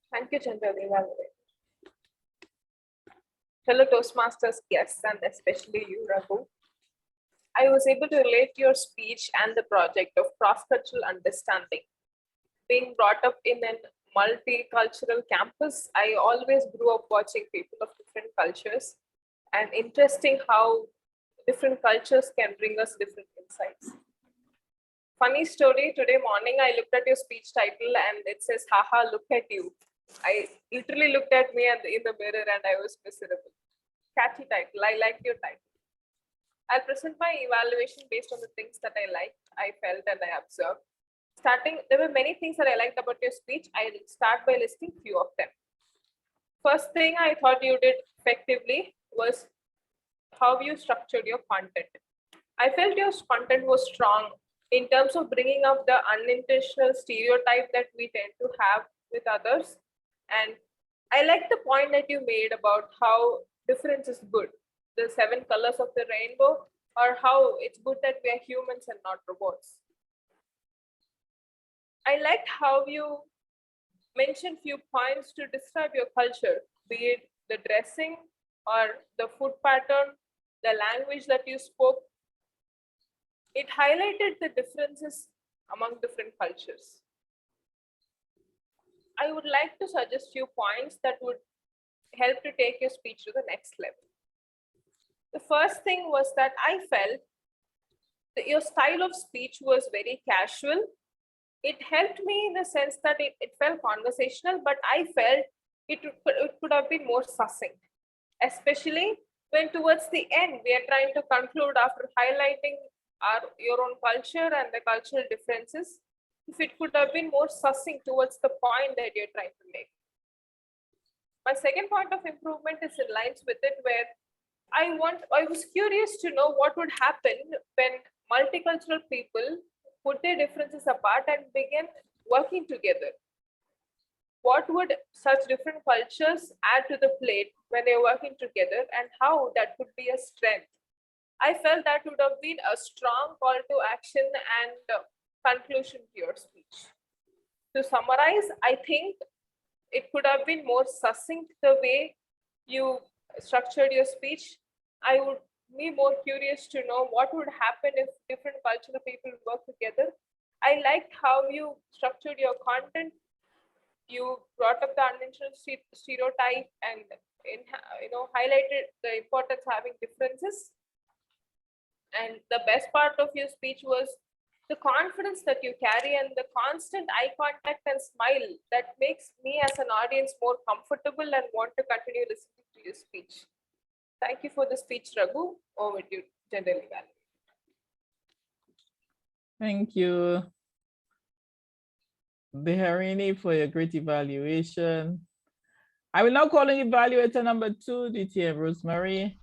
Thank you, General Evaluator. Fellow Toastmasters guests, and especially you, Raghu. I was able to relate to your speech and the project of cross-cultural understanding. Being brought up in a multicultural campus, I always grew up watching people of different cultures, and interesting how different cultures can bring us different insights. Funny story, today morning I looked at your speech title and it says, haha, look at you. I literally looked at me in the mirror and I was miserable. Catchy title, I like your title. I'll present my evaluation based on the things that I liked, I felt, and I observed. There were many things that I liked about your speech. I'll start by listing few of them. First thing I thought you did effectively was how you structured your content. I felt your content was strong in terms of bringing up the unintentional stereotype that we tend to have with others. And I like the point that you made about how difference is good, the 7 colors of the rainbow, or how it's good that we are humans and not robots. I liked how you mentioned few points to describe your culture, be it the dressing or the food pattern, the language that you spoke. It highlighted the differences among different cultures. I would like to suggest few points that would help to take your speech to the next level. The first thing was that I felt that your style of speech was very casual. It helped me in the sense that it felt conversational, but I felt it could have been more succinct, especially when towards the end, we are trying to conclude after highlighting your own culture and the cultural differences. If it could have been more succinct towards the point that you're trying to make. My second point of improvement is in lines with it, where I was curious to know what would happen when multicultural people put their differences apart and begin working together. What would such different cultures add to the plate when they're working together, and how that could be a strength? I felt that would have been a strong call to action and conclusion to your speech. To summarize, I think it could have been more succinct the way you structured your speech. I would be more curious to know what would happen if different cultural people work together. I liked how you structured your content. You brought up the unintentional stereotype and highlighted the importance of having differences. And the best part of your speech was the confidence that you carry and the constant eye contact and smile that makes me as an audience more comfortable and want to continue listening to your speech. Thank you for the speech, Raghu. Over to you, General Evaluator. Thank you, Diharini, for your great evaluation. I will now call on evaluator number 2, DTM Rosemary,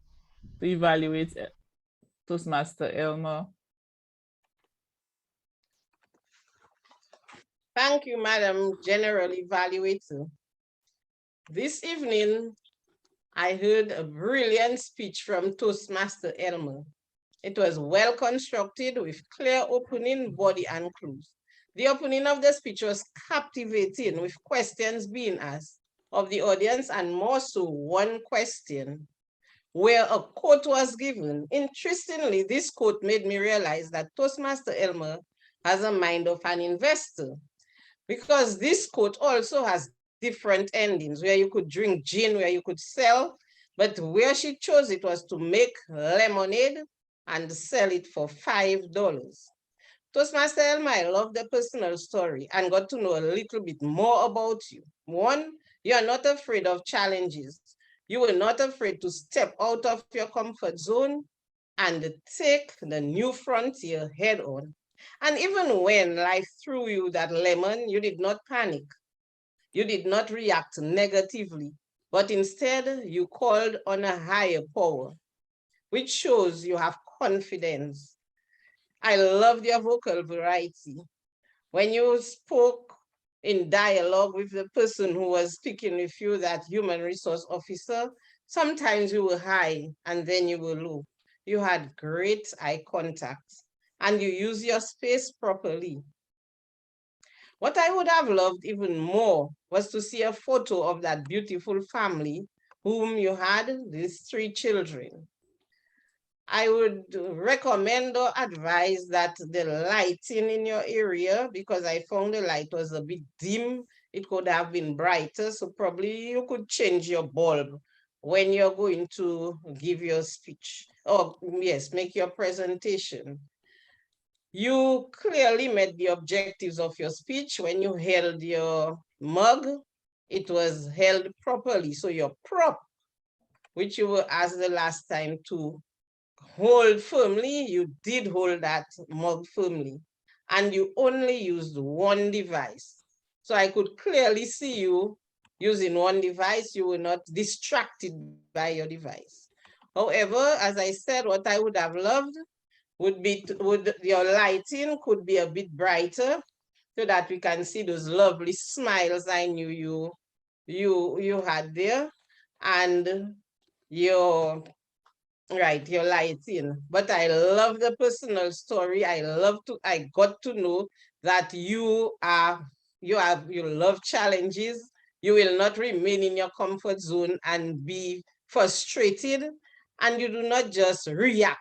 to evaluate Toastmaster Elmer. Thank you, Madam General Evaluator. This evening, I heard a brilliant speech from Toastmaster Elmer. It was well constructed with clear opening, body, and close. The opening of the speech was captivating, with questions being asked of the audience, and more so one question. where a quote was given. Interestingly, this quote made me realize that Toastmaster Elmer has a mind of an investor, because this quote also has different endings where you could drink gin, where you could sell, but where she chose it was to make lemonade and sell it for $5. Toastmaster Elmer, I love the personal story and got to know a little bit more about you. One, you are not afraid of challenges. You were not afraid to step out of your comfort zone and take the new frontier head on. And even when life threw you that lemon, you did not panic. You did not react negatively, but instead you called on a higher power, which shows you have confidence. I loved your vocal variety. When you spoke in dialogue with the person who was speaking with you, that human resource officer, sometimes you were high and then you were low. You had great eye contact and you use your space properly. What I would have loved even more was to see a photo of that beautiful family whom you had, these 3 children. I would recommend or advise that the lighting in your area, because I found the light was a bit dim, it could have been brighter, so probably you could change your bulb when you're going to give your speech, or yes, make your presentation. You clearly met the objectives of your speech. When you held your mug, it was held properly. So your prop, which you were asked the last time to hold firmly, you did hold that mug firmly. And you only used one device. So I could clearly see you using one device. You were not distracted by your device. However, as I said, what I would have loved would your lighting could be a bit brighter so that we can see those lovely smiles I knew you had there, and your lighting. But I love the personal story. I got to know that you love challenges. You will not remain in your comfort zone and be frustrated, and you do not just react.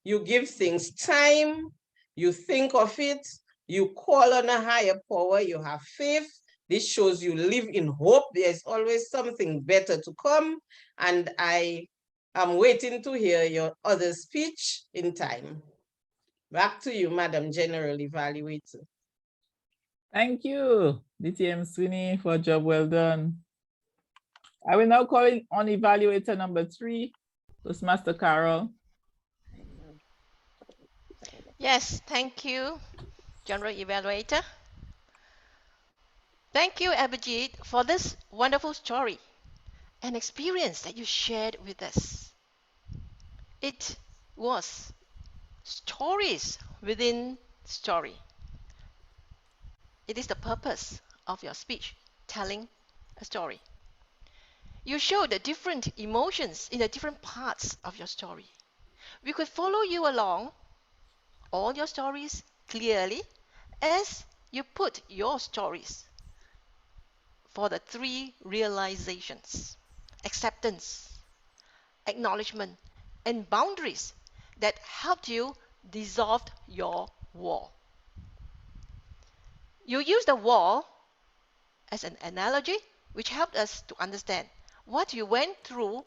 You give things time, you think of it, you call on a higher power, you have faith. This shows you live in hope. There's always something better to come. And I'm waiting to hear your other speech in time. Back to you, Madam General Evaluator. Thank you, DTM Sweeney, for a job well done. I will now call on evaluator number 3, Toastmaster Carol. Yes, thank you, General Evaluator. Thank you, Abhijit, for this wonderful story and experience that you shared with us. It was stories within story. It is the purpose of your speech, telling a story. You show the different emotions in the different parts of your story. We could follow you along all your stories clearly as you put your stories for the 3 realizations: acceptance, acknowledgement, and boundaries that helped you dissolve your wall. You use the wall as an analogy which helped us to understand what you went through.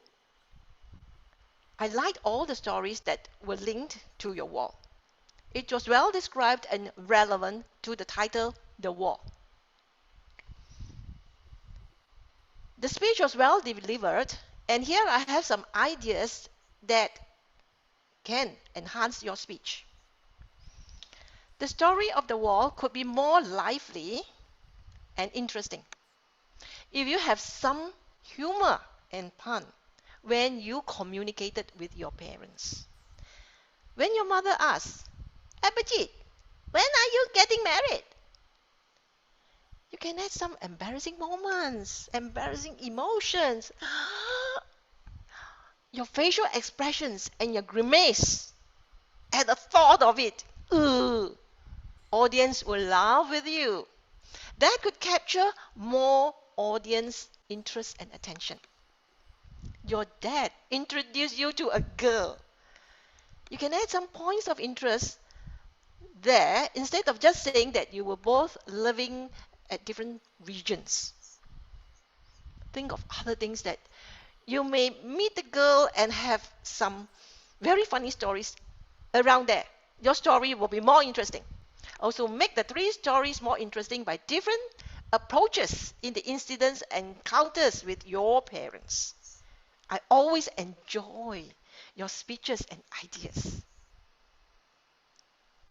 I liked all the stories that were linked to your wall. It was well described and relevant to the title, The Wall. The speech was well delivered, and here I have some ideas that can enhance your speech. The story of the wall could be more lively and interesting if you have some humor and pun when you communicated with your parents. When your mother asks, Abhijit, when are you getting married? You can add some embarrassing moments, embarrassing emotions. Your facial expressions and your grimace at the thought of it. Ugh. Audience will laugh with you. That could capture more audience interest and attention. your dad introduced you to a girl. You can add some points of interest there instead of just saying that you were both living at different regions. Think of other things that you may meet the girl and have some very funny stories around there. Your story will be more interesting. Also, make the three stories more interesting by different approaches in the incidents and encounters with your parents. I always enjoy your speeches and ideas.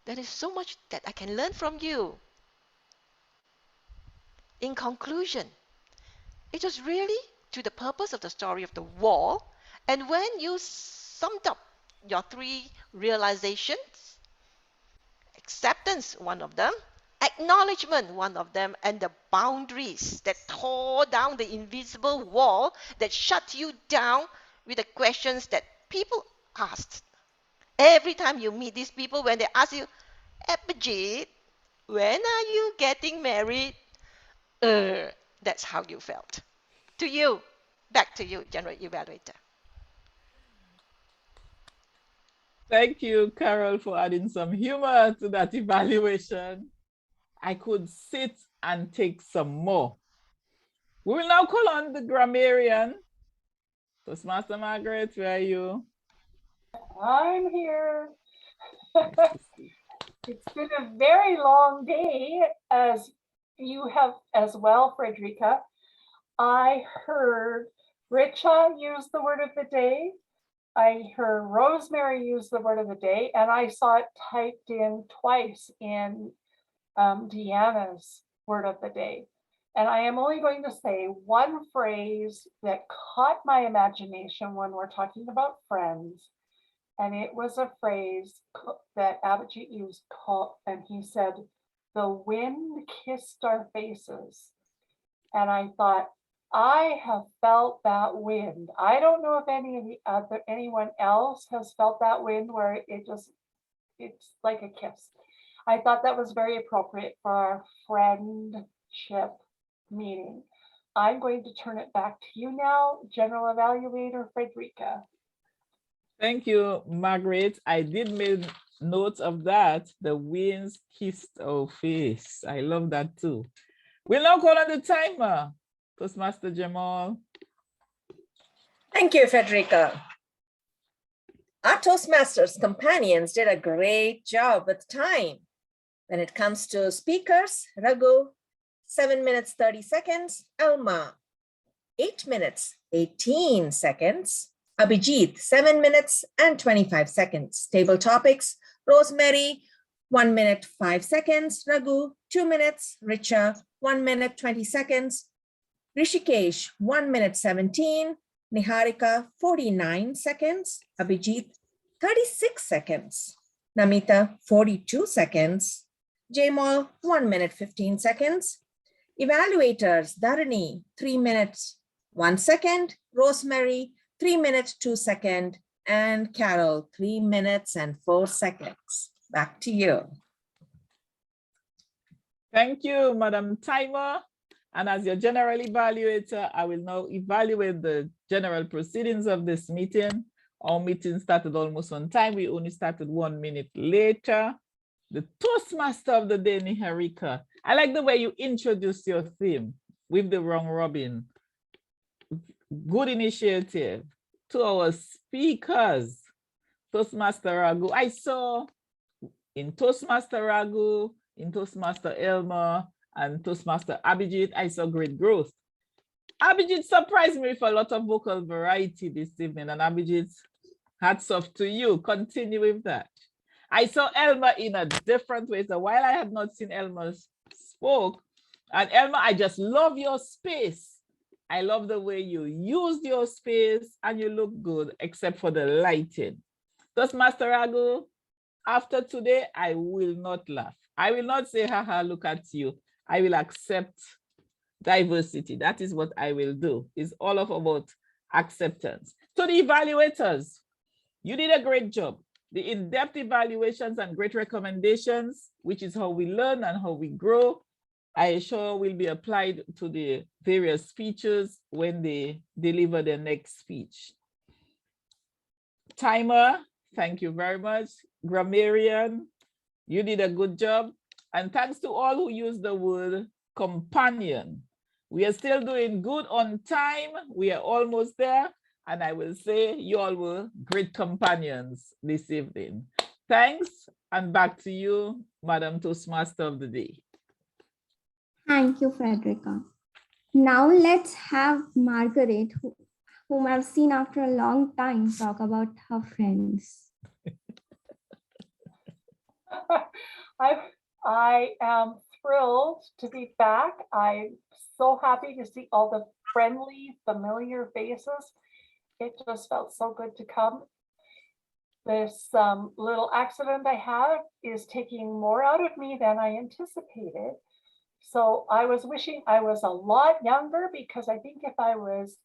There is so much that I can learn from you. In conclusion, it was really to the purpose of the story of the wall, and when you summed up your three realizations, acceptance, one of them, acknowledgement, one of them, and the boundaries that tore down the invisible wall that shut you down with the questions that people asked. Every time you meet these people, when they ask you, Abhijit, when are you getting married? That's how you felt. To you, back to you, General Evaluator. Thank you, Carol, for adding some humor to that evaluation. I could sit and take some more. We will now call on the grammarian. Toastmaster Margaret, where are you? I'm here. It's been a very long day, as you have as well, Frederica. I heard Richa use the word of the day. I heard Rosemary use the word of the day, and I saw it typed in twice in Deanna's word of the day. And I am only going to say one phrase that caught my imagination when we're talking about friends. And it was a phrase that Abhijit used, and he said, "The wind kissed our faces." And I thought, I have felt that wind. I don't know if anyone else has felt that wind where it's like a kiss. I thought that was very appropriate for our friendship meeting. I'm going to turn it back to you now, General Evaluator Frederica. Thank you, Margaret. I did make note of that. The winds kissed our face. I love that too. We'll now call on the timer. Toastmaster Jamal. Thank you, Frederica. Our Toastmasters companions did a great job with time. When it comes to speakers, Raghu, 7 minutes, 30 seconds. Elma, 8 minutes, 18 seconds. Abhijit, 7 minutes and 25 seconds. Table topics, Rosemary, 1 minute, 5 seconds. Raghu, 2 minutes. Richa, 1 minute, 20 seconds. Rishikesh, 1 minute, 17. Niharika, 49 seconds. Abhijit, 36 seconds. Namita, 42 seconds. Jamal, 1 minute, 15 seconds. Evaluators, Dharani, 3 minutes, 1 second. Rosemary, 3 minutes, 2 seconds. And Carol, 3 minutes and 4 seconds. Back to you. Thank you, Madam Timer. And as your general evaluator, I will now evaluate the general proceedings of this meeting. Our meeting started almost on time. We only started 1 minute later. The Toastmaster of the day, Niharika. I like the way you introduced your theme with the round robin. Good initiative. To our speakers, Toastmaster Raghu. I saw in Toastmaster Raghu, in Toastmaster Elmer, and Toastmaster Abhijit, I saw great growth. Abhijit surprised me with a lot of vocal variety this evening, and Abhijit, hats off to you. Continue with that. I saw Elmer in a different way. So while I had not seen Elmer spoke, and Elmer, I just love your space. I love the way you used your space and you look good, except for the lighting. Toastmaster Raghu, after today, I will not laugh. I will not say, haha, look at you. I will accept diversity. That is what I will do. It's all about acceptance. To the evaluators, you did a great job. The in-depth evaluations and great recommendations, which is how we learn and how we grow. I sure will be applied to the various speeches when they deliver their next speech. Timer, thank you very much. Grammarian, you did a good job. And thanks to all who used the word companion. We are still doing good on time. We are almost there. And I will say you all were great companions this evening. Thanks, and back to you, Madam Toastmaster of the Day. Thank you, Frederica. Now let's have Margaret, whom I've seen after a long time, talk about her friends. I am thrilled to be back. I'm so happy to see all the friendly, familiar faces. It just felt so good to come. This little accident I had is taking more out of me than I anticipated. So I was wishing I was a lot younger, because I think if I was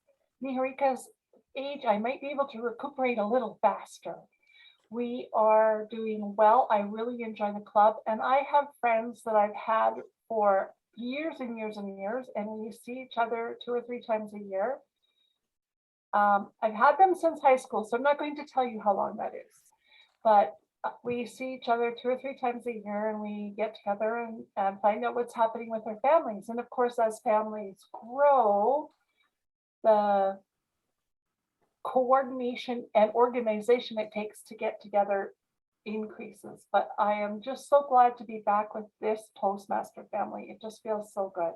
Niharika's age, I might be able to recuperate a little faster. We are doing well. I really enjoy the club, and I have friends that I've had for years and years and years, and we see each other 2 or 3 times a year. I've had them since high school, so I'm not going to tell you how long that is, but we see each other 2 or 3 times a year, and we get together and find out what's happening with our families. And of course, as families grow, the coordination and organization it takes to get together increases. But I am just so glad to be back with this Toastmaster family. It just feels so good.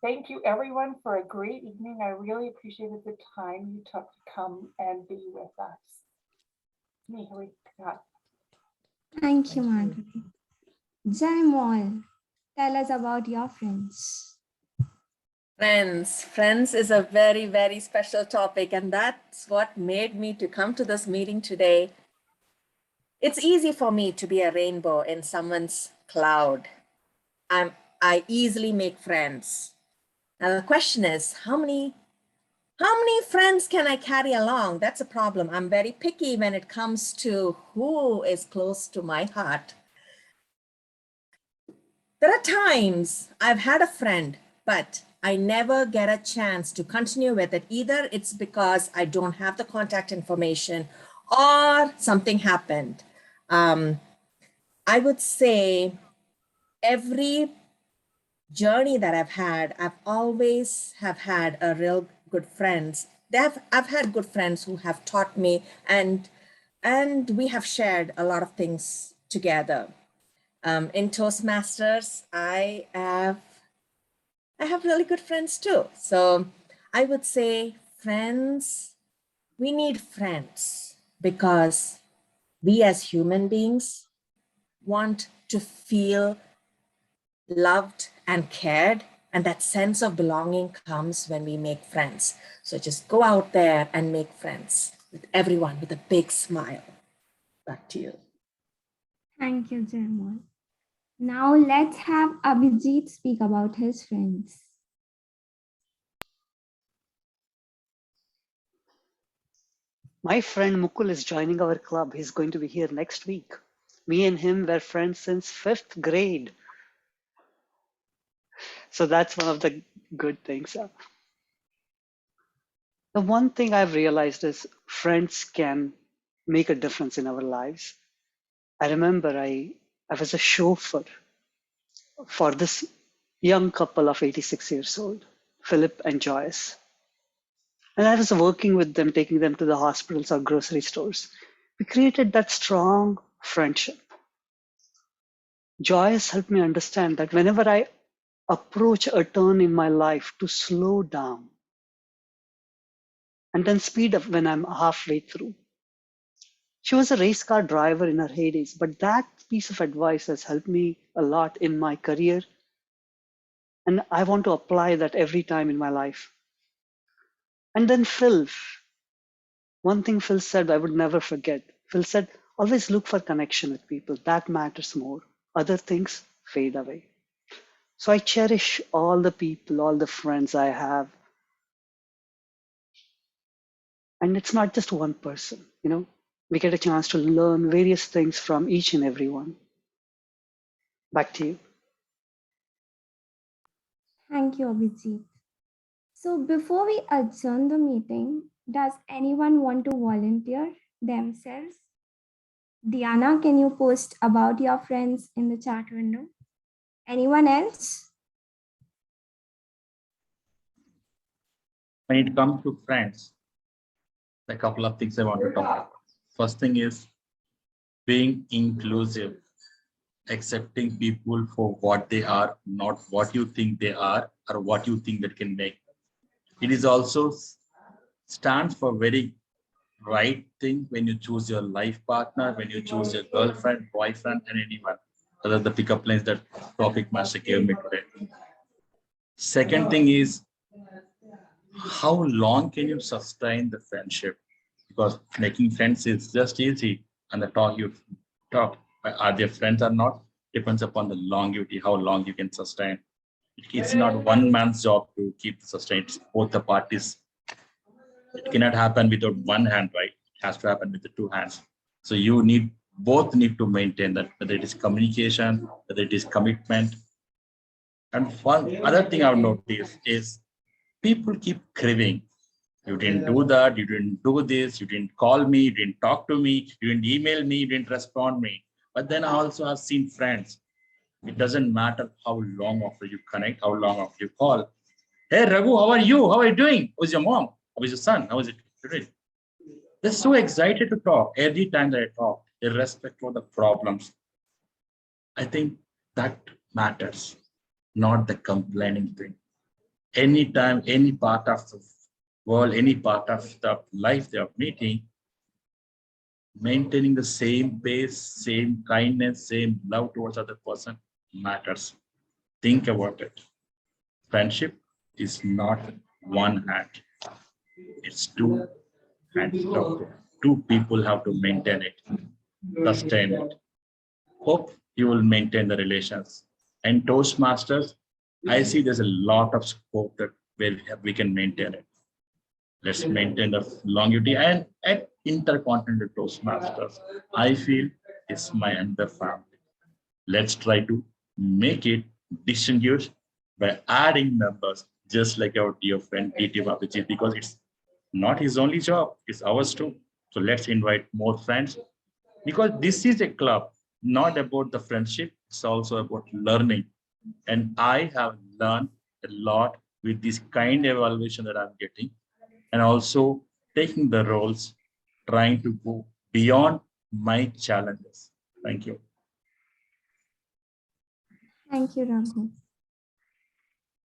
Thank you everyone for a great evening. I really appreciated the time you took to come and be with us. Niharika. Thank you, Margaret. Jaimol, tell us about your friends. Friends is a very, very special topic, and that's what made me to come to this meeting today. It's easy for me to be a rainbow in someone's cloud. I easily make friends. Now the question is, how many friends can I carry along? That's a problem. I'm very picky when it comes to who is close to my heart. There are times I've had a friend, but I never get a chance to continue with it. Either it's because I don't have the contact information or something happened. I would say every journey that I've had, I've always have had a real good friends. I've had good friends who have taught me, and we have shared a lot of things together. In Toastmasters, I have really good friends too. So I would say friends, we need friends because we as human beings want to feel loved and cared, and that sense of belonging comes when we make friends. So just go out there and make friends with everyone with a big smile. Back to you. Thank you, Jaimol. Now let's have Abhijit speak about his friends. My friend Mukul is joining our club. He's going to be here next week. Me and him were friends since 5th grade. So that's one of the good things. The one thing I've realized is friends can make a difference in our lives. I remember I was a chauffeur for this young couple of 86 years old, Philip and Joyce. And I was working with them, taking them to the hospitals or grocery stores. We created that strong friendship. Joyce helped me understand that whenever I approach a turn in my life, to slow down and then speed up when I'm halfway through. She was a race car driver in her heydays, but that piece of advice has helped me a lot in my career. And I want to apply that every time in my life. And then Phil, one thing Phil said I would never forget. Phil said, always look for connection with people. That matters more. Other things fade away. So I cherish all the people, all the friends I have. And it's not just one person, we get a chance to learn various things from each and every one. Back to you. Thank you, Abhijit. So before we adjourn the meeting, does anyone want to volunteer themselves? Diana, can you post about your friends in the chat window? Anyone else? When it comes to friends, a couple of things I want to talk about. First thing is being inclusive, accepting people for what they are, not what you think they are or what you think that can make. It is also stands for very right thing when you choose your life partner, when you choose your girlfriend, boyfriend, and anyone. Other the pickup lines that topic master gave me today. Second thing is how long can you sustain the friendship? Because making friends is just easy, and the talk you talk, are they friends or not, depends upon the longevity, how long you can sustain. It's not one man's job to keep sustain. It's both the parties. It cannot happen without one hand, right? It has to happen with the two hands. So you need both need to maintain that, whether it is communication, whether it is commitment. And one other thing I've noticed is people keep craving. You didn't do that, you didn't do this, you didn't call me, you didn't talk to me, you didn't email me, you didn't respond me. But then I also have seen friends. It doesn't matter how long after you connect, how long after you call. Hey Raghu, how are you? How are you doing? How's your mom? How is your son? How is it today? They're so excited to talk every time that I talk, irrespective of the problems. I think that matters, not the complaining thing. Anytime, any part of the world, any part of the life they are meeting, maintaining the same pace, same kindness, same love towards other person matters. Think about it. Friendship is not one hand. It's two hands. Two people have to maintain it, sustain it. Hope you will maintain the relations. And Toastmasters, I see there's a lot of scope that where we can maintain it. Let's maintain the longevity. And at Intercontinental Toastmasters, I feel it's my other family. Let's try to make it distinguished by adding members, just like our dear friend T.T. Babaji, because it's not his only job, it's ours too. So let's invite more friends, because this is a club, not about the friendship, it's also about learning. And I have learned a lot with this kind of evaluation that I'm getting, and also taking the roles, trying to go beyond my challenges. Thank you. Thank you, Raghu.